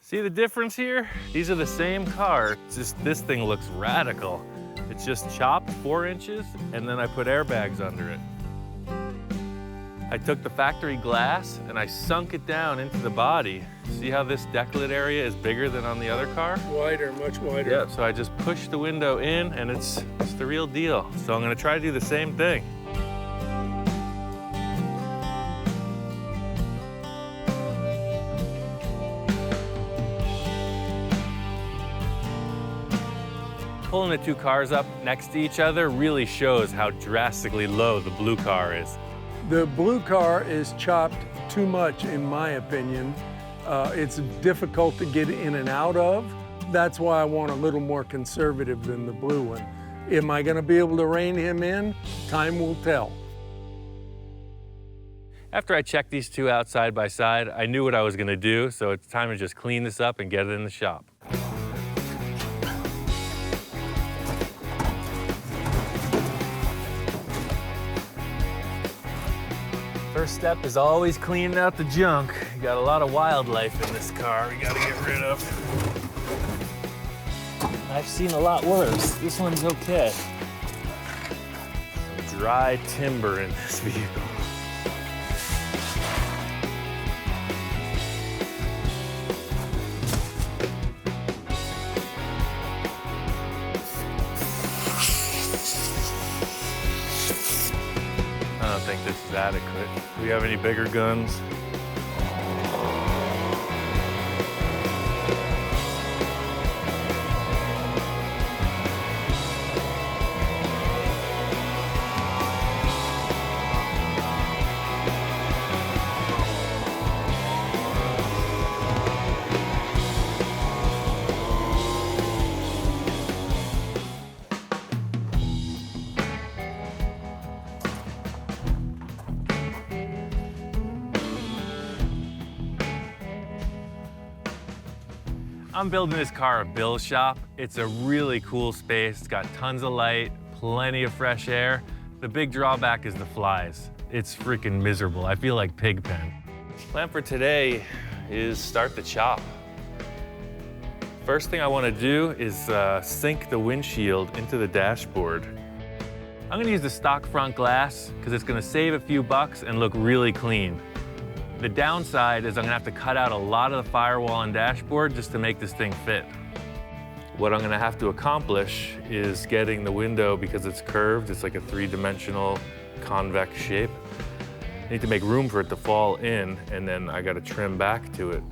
See the difference here? These are the same car, it's just this thing looks radical. It's just chopped 4 inches, and then I put airbags under it. I took the factory glass and I sunk it down into the body. See how this decklet area is bigger than on the other car? Wider, much wider. Yeah, so I just pushed the window in and it's the real deal. So I'm gonna try to do the same thing. Pulling the two cars up next to each other really shows how drastically low the blue car is. The blue car is chopped too much, in my opinion. It's difficult to get in and out of. That's why I want a little more conservative than the blue one. Am I gonna be able to rein him in? Time will tell. After I checked these two out side by side, I knew what I was gonna do, so it's time to just clean this up and get it in the shop. First step is always cleaning out the junk. You got a lot of wildlife in this car we gotta get rid of. I've seen a lot worse. This one's okay. Some dry timber in this vehicle. don't think this is adequate. Do we have any bigger guns? I'm building this car at Bill's shop. It's a really cool space. It's got tons of light, plenty of fresh air. The big drawback is the flies. It's freaking miserable. I feel like Pigpen. Plan for today is start the chop. First thing I want to do is sink the windshield into the dashboard. I'm going to use the stock front glass because it's going to save a few bucks and look really clean. The downside is I'm gonna have to cut out a lot of the firewall and dashboard just to make this thing fit. What I'm gonna have to accomplish is getting the window, because it's curved, it's like a three-dimensional convex shape. I need to make room for it to fall in, and then I gotta trim back to it.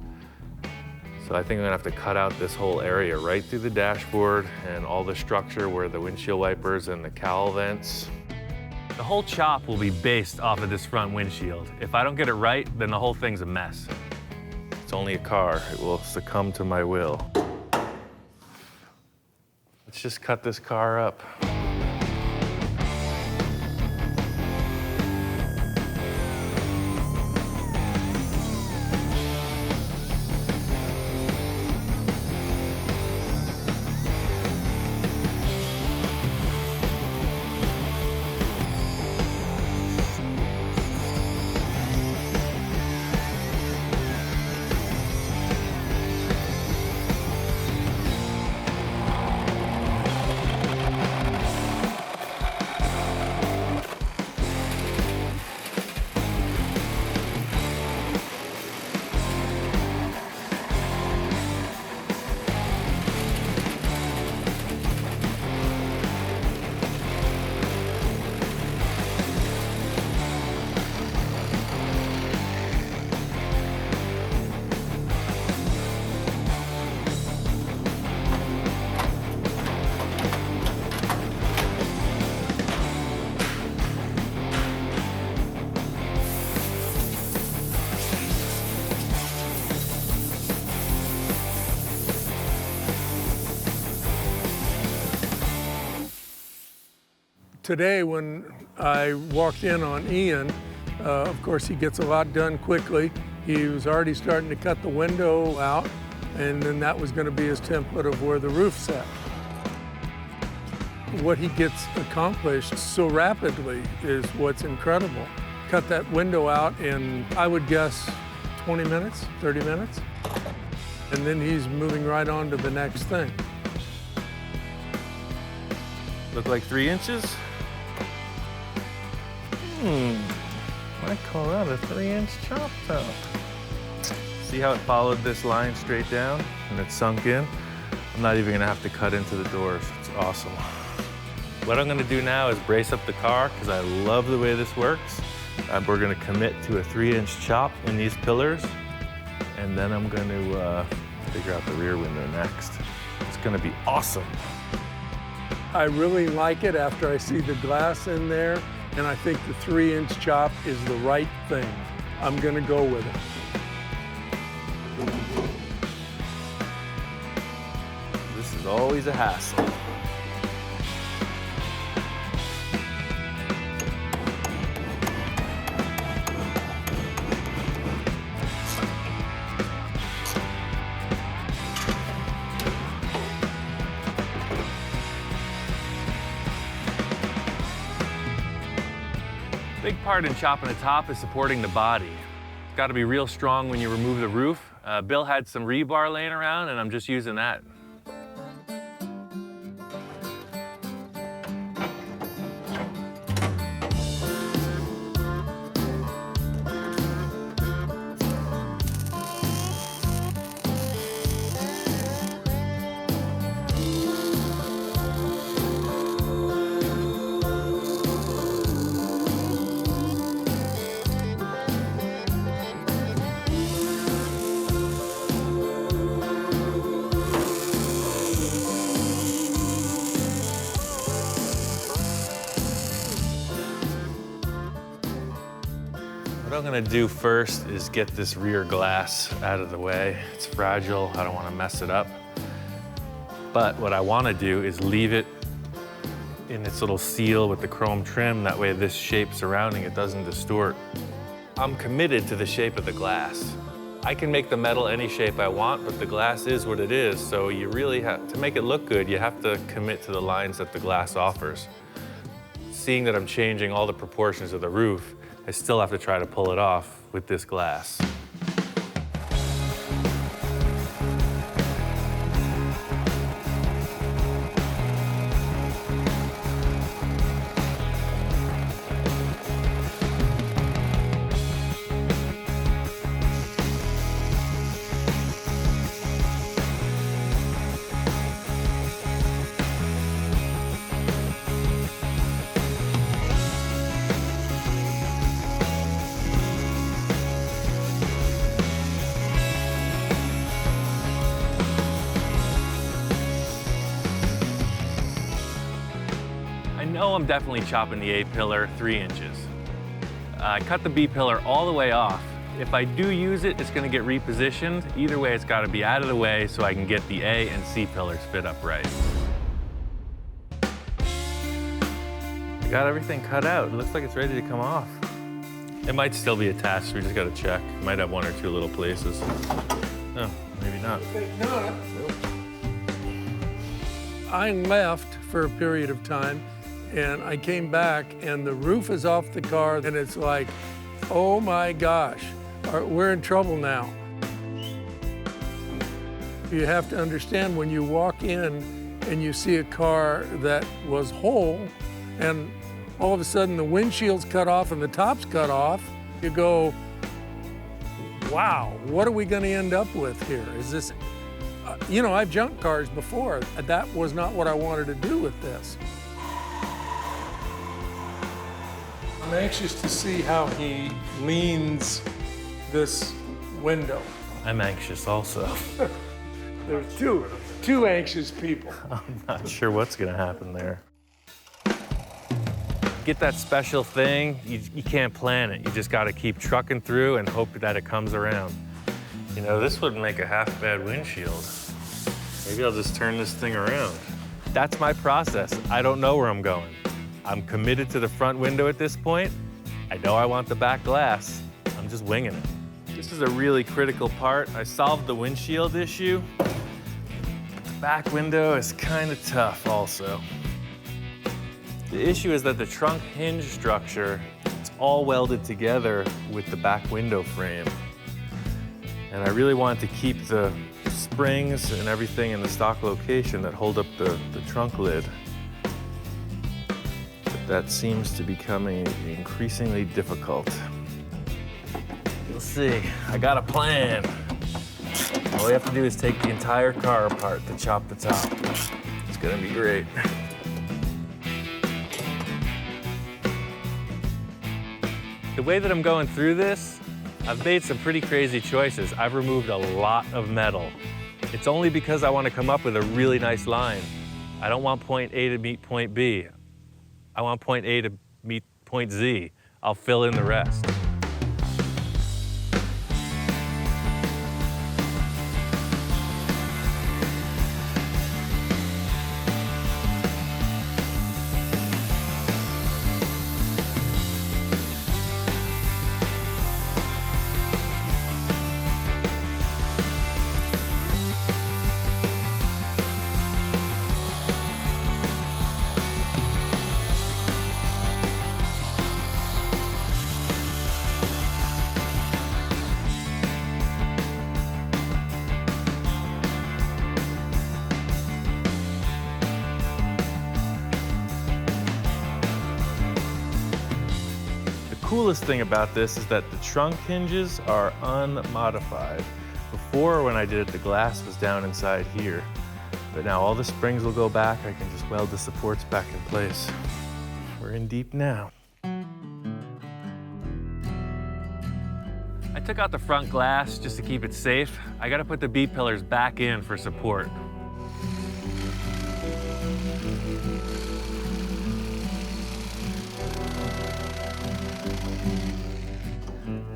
So I think I'm gonna have to cut out this whole area right through the dashboard and all the structure where the windshield wipers and the cowl vents. The whole chop will be based off of this front windshield. If I don't get it right, then the whole thing's a mess. It's only a car. It will succumb to my will. Let's just cut this car up. Today, when I walked in on Ian, of course, he gets a lot done quickly. He was already starting to cut the window out, and then that was going to be his template of where the roof's at. What he gets accomplished so rapidly is what's incredible. Cut that window out in, I would guess, 20 minutes, 30 minutes. And then he's moving right on to the next thing. Look like 3 inches? I call that a 3-inch chop top. See how it followed this line straight down and it sunk in? I'm not even gonna have to cut into the doors. It's awesome. What I'm gonna do now is brace up the car because I love the way this works. We're gonna commit to a 3-inch chop in these pillars, and then I'm gonna figure out the rear window next. It's gonna be awesome. I really like it after I see the glass in there, and I think the 3-inch chop is the right thing. I'm gonna go with it. This is always a hassle. Big part in chopping the top is supporting the body. It's got to be real strong when you remove the roof. Bill had some rebar laying around, and I'm just using that. What I'm gonna do first is get this rear glass out of the way. It's fragile, I don't wanna mess it up. But what I wanna do is leave it in its little seal with the chrome trim. That way this shape surrounding it doesn't distort. I'm committed to the shape of the glass. I can make the metal any shape I want, but the glass is what it is. So you really have, to make it look good, you have to commit to the lines that the glass offers. Seeing that I'm changing all the proportions of the roof, I still have to try to pull it off with this glass. I'm definitely chopping the A-pillar 3 inches. I cut the B-pillar all the way off. If I do use it, it's gonna get repositioned. Either way, it's gotta be out of the way so I can get the A and C pillars fit up right. I got everything cut out. It looks like it's ready to come off. It might still be attached, we just gotta check. It might have 1 or 2 little places. No, maybe not. I left for a period of time, and I came back, and the roof is off the car, and it's like, oh my gosh, we're in trouble now. You have to understand, when you walk in and you see a car that was whole, and all of a sudden the windshield's cut off and the top's cut off, you go, wow, what are we gonna end up with here? Is this, you know, I've junked cars before. That was not what I wanted to do with this. I'm anxious to see how he leans this window. I'm anxious also. There's two anxious people. I'm not sure what's gonna happen there. Get that special thing, you can't plan it. You just gotta keep trucking through and hope that it comes around. You know, this wouldn't make a half bad windshield. Maybe I'll just turn this thing around. That's my process. I don't know where I'm going. I'm committed to the front window at this point. I know I want the back glass. I'm just winging it. This is a really critical part. I solved the windshield issue. The back window is kind of tough also. The issue is that the trunk hinge structure, it's all welded together with the back window frame. And I really want to keep the springs and everything in the stock location that hold up the trunk lid. But that seems to be becoming increasingly difficult. We'll see. I got a plan. All we have to do is take the entire car apart to chop the top. It's gonna be great. The way that I'm going through this, I've made some pretty crazy choices. I've removed a lot of metal. It's only because I want to come up with a really nice line. I don't want point A to meet point B. I want point A to meet point Z. I'll fill in the rest. The coolest thing about this is that the trunk hinges are unmodified. Before, when I did it, the glass was down inside here. But now all the springs will go back. I can just weld the supports back in place. We're in deep now. I took out the front glass just to keep it safe. I gotta put the B-pillars back in for support.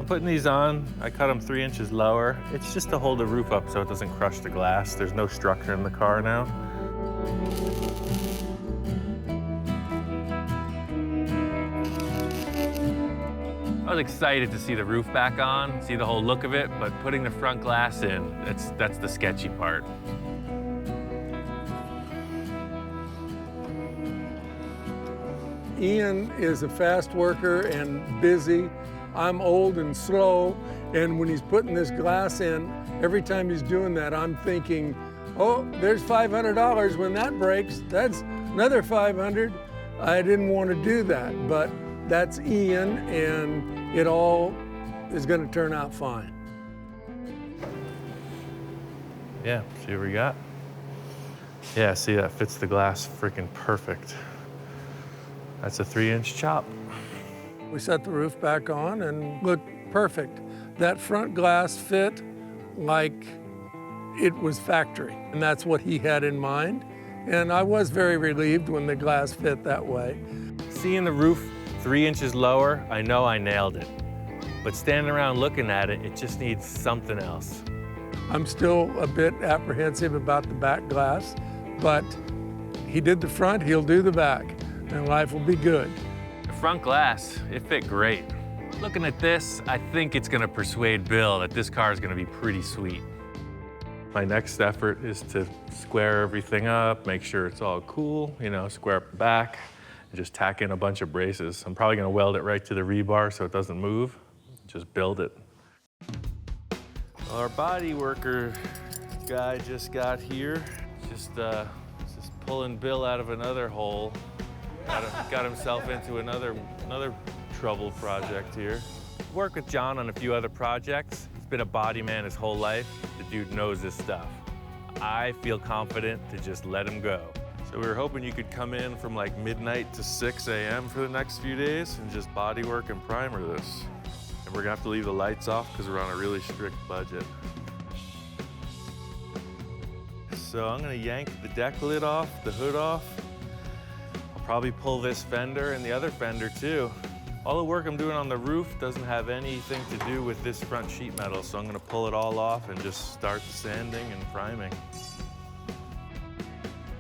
I'm putting these on. I cut them 3 inches lower. It's just to hold the roof up so it doesn't crush the glass. There's no structure in the car now. I was excited to see the roof back on, see the whole look of it, but putting the front glass in, that's the sketchy part. Ian is a fast worker and busy. I'm old and slow, and when he's putting this glass in, every time he's doing that, I'm thinking, oh, there's $500. When that breaks, that's another $500. I didn't want to do that, but that's Ian, and it all is going to turn out fine. Yeah, see what we got? Yeah, see, that fits the glass freaking perfect. That's a 3-inch chop. We set the roof back on and looked perfect. That front glass fit like it was factory, and that's what he had in mind. And I was very relieved when the glass fit that way. Seeing the roof 3 inches lower, I know I nailed it. But standing around looking at it, it just needs something else. I'm still a bit apprehensive about the back glass, but he did the front, he'll do the back, and life will be good. The front glass, it fit great. Looking at this, I think it's gonna persuade Bill that this car is gonna be pretty sweet. My next effort is to square everything up, make sure it's all cool, you know, square up the back, and just tack in a bunch of braces. I'm probably gonna weld it right to the rebar so it doesn't move, just build it. Our body worker guy just got here, just pulling Bill out of another hole. Got himself into another trouble project here. Worked with John on a few other projects. He's been a body man his whole life. The dude knows his stuff. I feel confident to just let him go. So we were hoping you could come in from like midnight to 6 a.m. for the next few days and just body work and primer this. And we're gonna have to leave the lights off because we're on a really strict budget. So I'm gonna yank the deck lid off, the hood off. Probably pull this fender and the other fender too. All the work I'm doing on the roof doesn't have anything to do with this front sheet metal, so I'm gonna pull it all off and just start sanding and priming.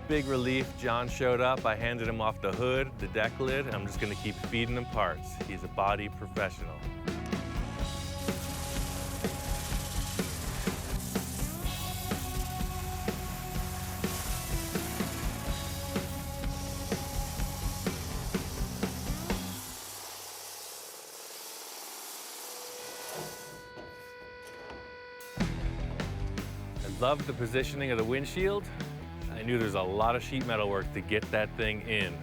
Big relief, John showed up. I handed him off the hood, the deck lid, and I'm just gonna keep feeding him parts. He's a body professional. Loved the positioning of the windshield. I knew there's a lot of sheet metal work to get that thing in.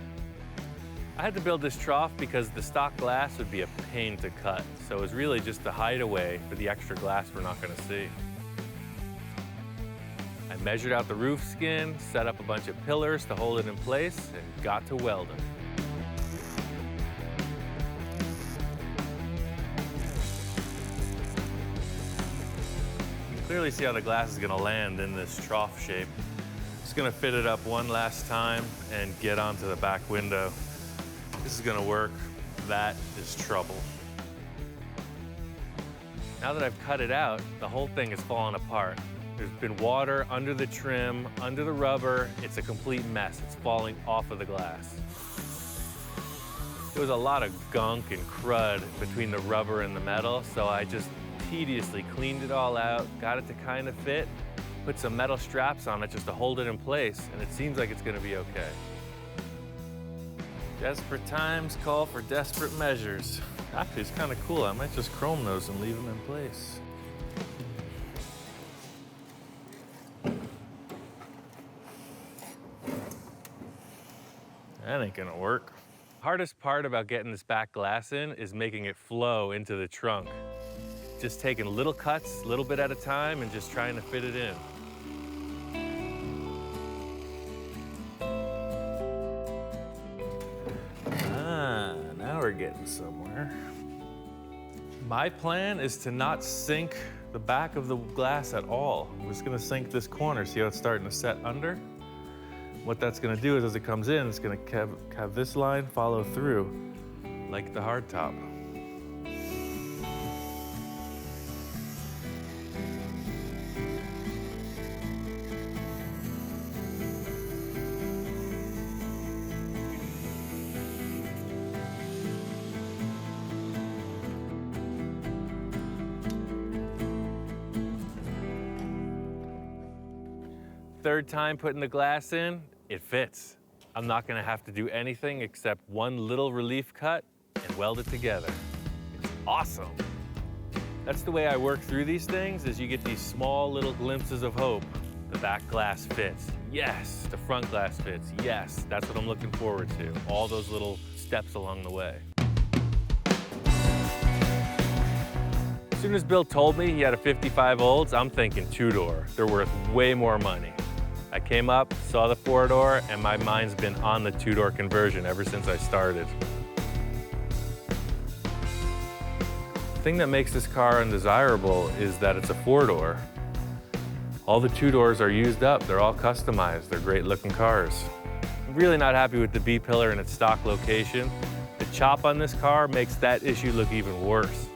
I had to build this trough because the stock glass would be a pain to cut, so it was really just a hideaway for the extra glass we're not gonna see. I measured out the roof skin, set up a bunch of pillars to hold it in place, and got to welding. Clearly see how the glass is gonna land in this trough shape. Just gonna fit it up one last time and get onto the back window. This is gonna work. That is trouble. Now that I've cut it out, the whole thing is falling apart. There's been water under the trim, under the rubber. It's a complete mess. It's falling off of the glass. There was a lot of gunk and crud between the rubber and the metal, so I just tediously cleaned it all out, got it to kind of fit, put some metal straps on it just to hold it in place, and it seems like it's gonna be okay. Desperate times call for desperate measures. Actually, it's kind of cool. I might just chrome those and leave them in place. That ain't gonna work. Hardest part about getting this back glass in is making it flow into the trunk. Just taking little cuts, a little bit at a time, and just trying to fit it in. Now we're getting somewhere. My plan is to not sink the back of the glass at all. I'm just gonna sink this corner, see how it's starting to set under? What that's gonna do is as it comes in, it's gonna have this line follow through, like the hardtop. third time putting the glass in, it fits. I'm not gonna have to do anything except one little relief cut and weld it together. It's awesome. That's the way I work through these things, is you get these small little glimpses of hope. The back glass fits. Yes. The front glass fits. Yes. That's what I'm looking forward to. All those little steps along the way. As soon as Bill told me he had a 55 Olds, I'm thinking two-door. They're worth way more money. I came up, saw the four-door, and my mind's been on the two-door conversion ever since I started. The thing that makes this car undesirable is that it's a four-door. All the two doors are used up. They're all customized. They're great looking cars. I'm really not happy with the B-pillar in its stock location. The chop on this car makes that issue look even worse.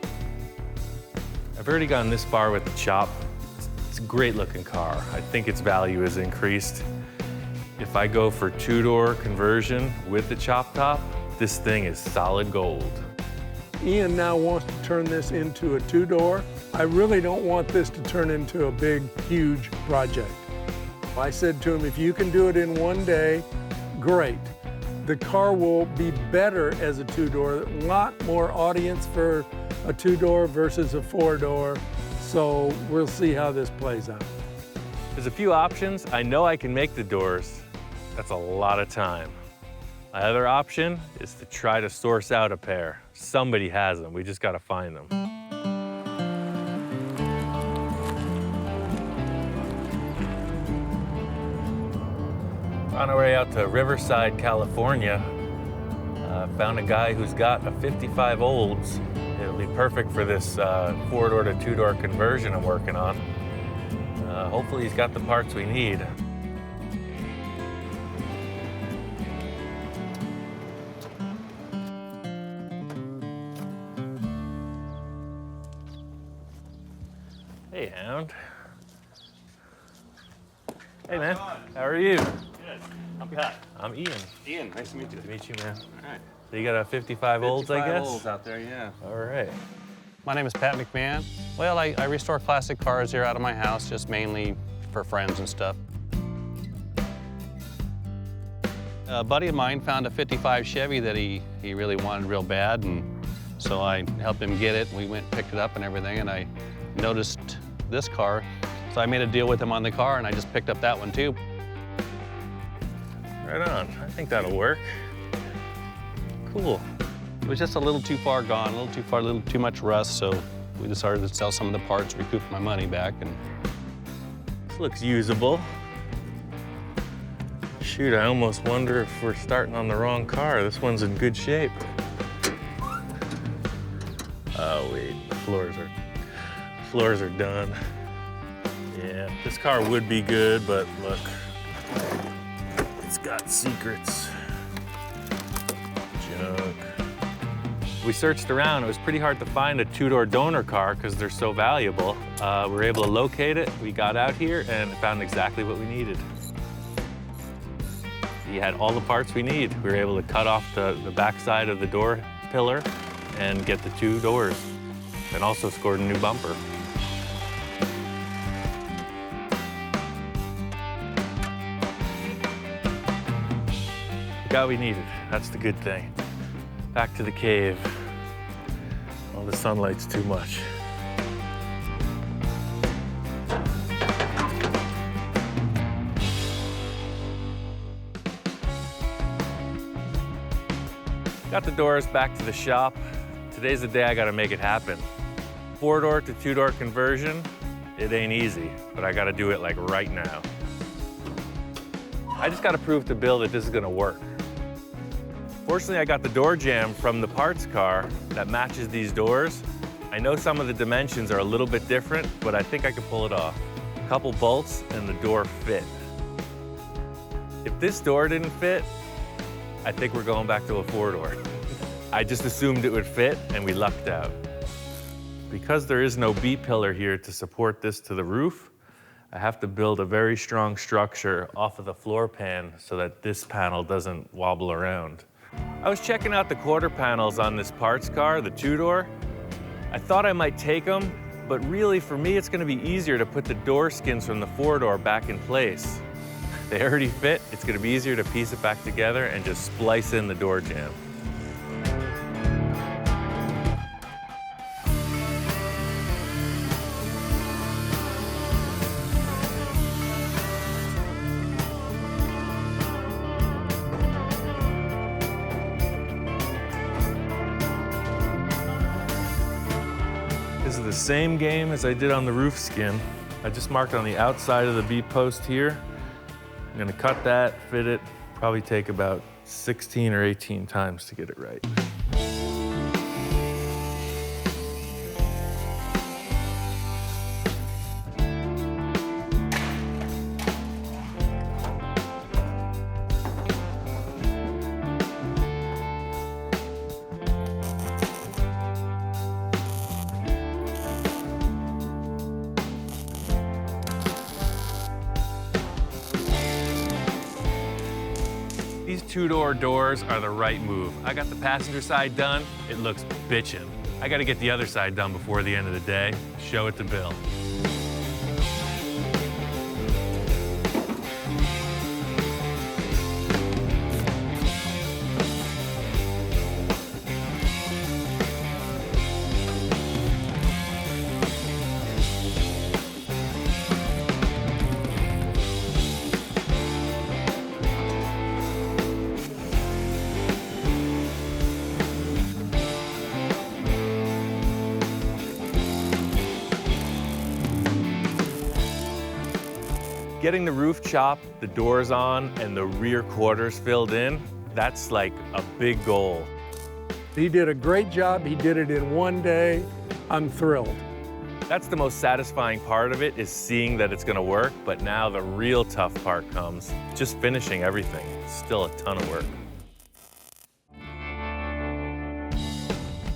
I've already gone this far with the chop. It's a great looking car. I think its value has increased. If I go for two-door conversion with the chop top, this thing is solid gold. Ian now wants to turn this into a two-door. I really don't want this to turn into a big, huge project. I said to him, if you can do it in one day, great. The car will be better as a two-door, a lot more audience for a two-door versus a four-door. So we'll see how this plays out. There's a few options. I know I can make the doors. That's a lot of time. My other option is to try to source out a pair. Somebody has them. We just got to find them. On our way out to Riverside, California, found a guy who's got a 55 Olds. It'll be perfect for this four-door to two-door conversion I'm working on. Hopefully he's got the parts we need. Hey, Hound. Hey, man. How are you? Good. I'm Pat. I'm Ian. Ian, nice to meet you. Good to meet you, man. All right. So you got a 55 Olds, I 55 guess? Olds out there, yeah. All right. My name is Pat McMahon. Well, I restore classic cars here out of my house, just mainly for friends and stuff. A buddy of mine found a 55 Chevy that he really wanted real bad, and so I helped him get it. We went and picked it up and everything, and I noticed this car. So I made a deal with him on the car, and I just picked up that one too. Right on. I think that'll work. Cool. It was just a little too far gone, a little too far, a little too much rust, so we decided to sell some of the parts, recoup my money back. And This looks usable. Shoot, I almost wonder if we're starting on the wrong car. This one's in good shape. Oh wait, the floors are done. Yeah, this car would be good, but look, it's got secrets. Junk. We searched around. It was pretty hard to find a two-door donor car because they're so valuable. We were able to locate it. We got out here and found exactly what we needed. We had all the parts we need. We were able to cut off the backside of the door pillar and get the two doors, and also scored a new bumper. We got what we needed. That's the good thing. Back to the cave. Oh, the sunlight's too much. Got the doors back to the shop. Today's the day I gotta make it happen. Four-door to two-door conversion, it ain't easy, but I gotta do it like right now. I just gotta prove to Bill that this is gonna work. Fortunately, I got the door jamb from the parts car that matches these doors. I know some of the dimensions are a little bit different, but I think I can pull it off. A couple bolts and the door fit. If this door didn't fit, I think we're going back to a four-door. I just assumed it would fit and we lucked out. Because there is no B-pillar here to support this to the roof, I have to build a very strong structure off of the floor pan so that this panel doesn't wobble around. I was checking out the quarter panels on this parts car, the two-door. I thought I might take them, but really for me it's gonna be easier to put the door skins from the four-door back in place. They already fit. It's gonna be easier to piece it back together and just splice in the door jamb. This is the same game as I did on the roof skin. I just marked on the outside of the B-post here. I'm gonna cut that, fit it, probably take about 16 or 18 times to get it right. These two-door doors are the right move. I got the passenger side done, it looks bitchin'. I gotta get the other side done before the end of the day, show it to Bill. Getting the roof chopped, the doors on, and the rear quarters filled in, that's like a big goal. He did a great job. He did it in one day. I'm thrilled. That's the most satisfying part of it, is seeing that it's gonna work, but now the real tough part comes, just finishing everything. It's still a ton of work.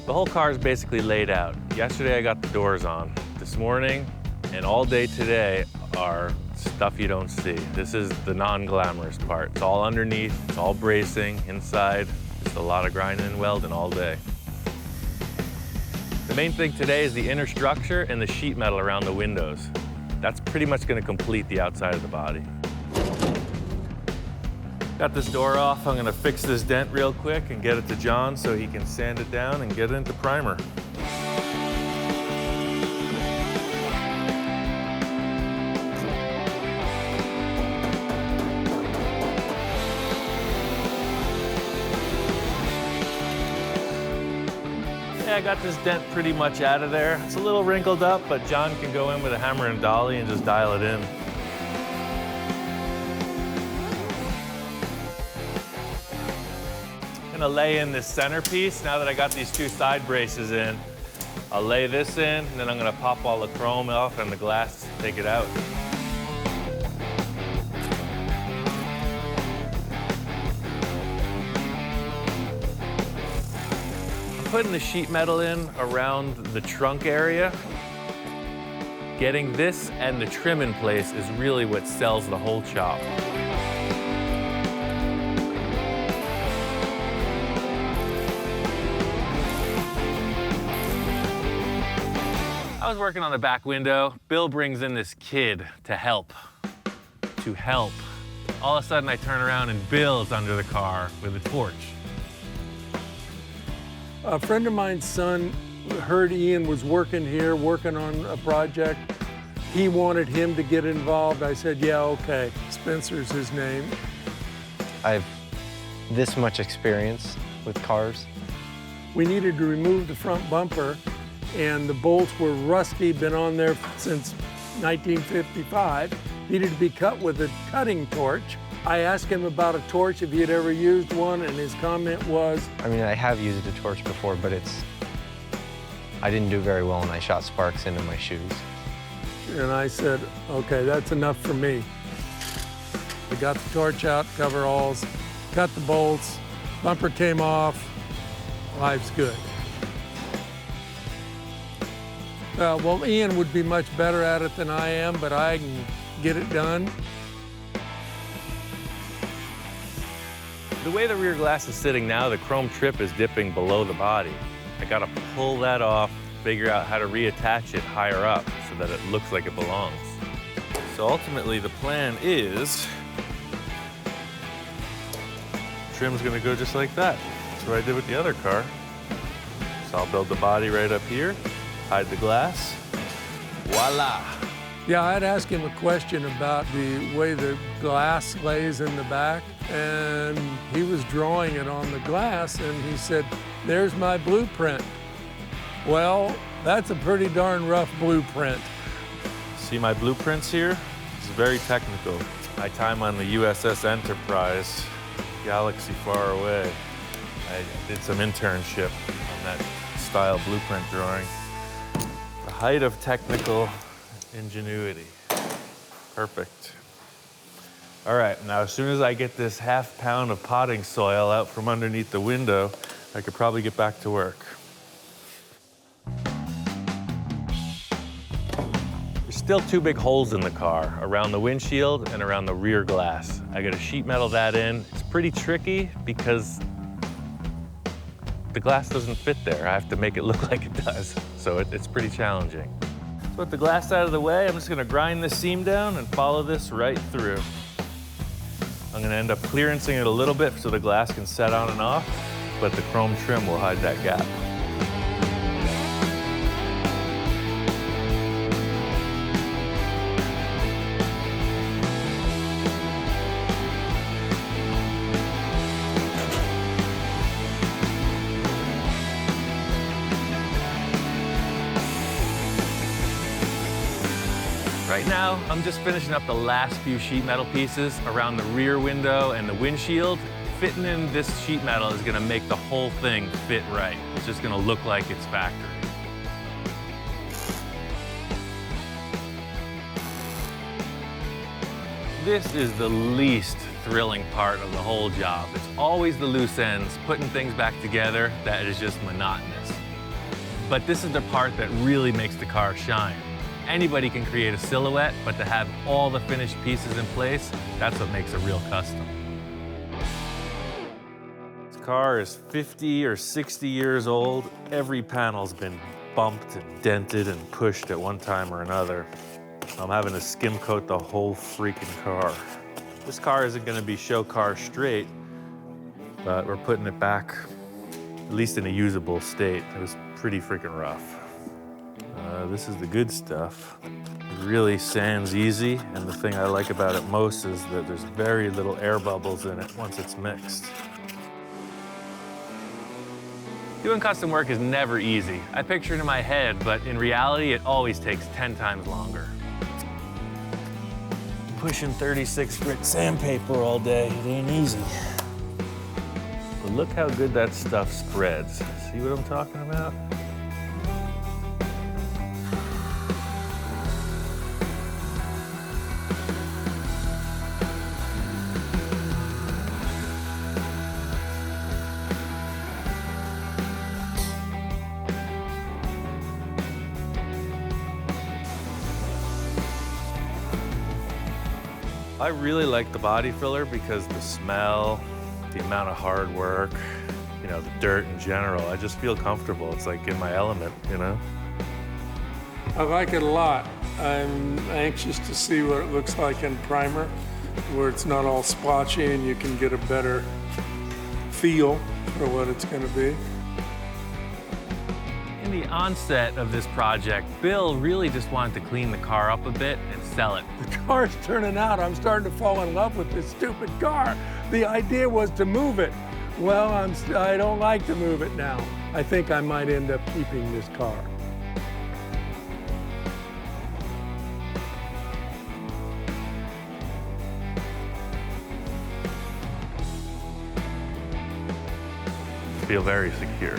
The whole car is basically laid out. Yesterday I got the doors on. This morning and all day today are stuff you don't see. This is the non-glamorous part. It's all underneath, it's all bracing, inside, just a lot of grinding and welding all day. The main thing today is the inner structure and the sheet metal around the windows. That's pretty much gonna complete the outside of the body. Got this door off, I'm gonna fix this dent real quick and get it to John so he can sand it down and get it into primer. I got this dent pretty much out of there. It's a little wrinkled up, but John can go in with a hammer and dolly and just dial it in. I'm gonna lay in this centerpiece now that I got these two side braces in. I'll lay this in, and then I'm gonna pop all the chrome off and the glass, take it out. Putting the sheet metal in around the trunk area, getting this and the trim in place is really what sells the whole chop. I was working on the back window. Bill brings in this kid to help. All of a sudden I turn around and Bill's under the car with a torch. A friend of mine's son heard Ian was working here, working on a project. He wanted him to get involved. I said, yeah, okay. Spencer's his name. I have this much experience with cars. We needed to remove the front bumper, and the bolts were rusty, been on there since 1955. Needed to be cut with a cutting torch. I asked him about a torch, if he had ever used one, and his comment was, I mean, I have used a torch before, but I didn't do very well and I shot sparks into my shoes. and I said, okay, that's enough for me. We got the torch out, coveralls, cut the bolts, bumper came off, life's good. Well, Ian would be much better at it than I am, but I can get it done. The way the rear glass is sitting now, the chrome trip is dipping below the body. I gotta pull that off, figure out how to reattach it higher up so that it looks like it belongs. So ultimately the plan is trim's gonna go just like that. That's what I did with the other car. So I'll build the body right up here, hide the glass, voila. Yeah, I'd ask him a question about the way the glass lays in the back, and he was drawing it on the glass, and he said, "There's my blueprint." Well, that's a pretty darn rough blueprint. See my blueprints here? It's very technical. My time on the USS Enterprise, galaxy far away, I did some internship on that style blueprint drawing. The height of technical ingenuity. Perfect. All right, now as soon as I get this half-pound of potting soil out from underneath the window, I could probably get back to work. There's still 2 big holes in the car, around the windshield and around the rear glass. I gotta sheet metal that in. It's pretty tricky because the glass doesn't fit there. I have to make it look like it does, so it's pretty challenging. Put the glass out of the way. I'm just gonna grind this seam down and follow this right through. I'm gonna end up clearancing it a little bit so the glass can set on and off, but the chrome trim will hide that gap. Right now, I'm just finishing up the last few sheet metal pieces around the rear window and the windshield. Fitting in this sheet metal is gonna make the whole thing fit right. It's just gonna look like it's factory. This is the least thrilling part of the whole job. It's always the loose ends, putting things back together that is just monotonous. But this is the part that really makes the car shine. Anybody can create a silhouette, but to have all the finished pieces in place, that's what makes a real custom. This car is 50 or 60 years old. Every panel's been bumped and dented and pushed at one time or another. I'm having to skim coat the whole freaking car. This car isn't gonna be show car straight, but we're putting it back, at least in a usable state. It was pretty freaking rough. This is the good stuff. It really sands easy, and the thing I like about it most is that there's very little air bubbles in it once it's mixed. Doing custom work is never easy. I picture it in my head, but in reality, it always takes 10 times longer. Pushing 36 grit sandpaper all day, it ain't easy. But look how good that stuff spreads. See what I'm talking about? I really like the body filler because the smell, the amount of hard work, you know, the dirt in general, I just feel comfortable. It's like in my element, you know? I like it a lot. I'm anxious to see what it looks like in primer, where it's not all splotchy and you can get a better feel for what it's going to be. In the onset of this project, Bill really just wanted to clean the car up a bit and sell it. The car's turning out. I'm starting to fall in love with this stupid car. The idea was to move it. Well, I don't like to move it now. I think I might end up keeping this car. I feel very secure.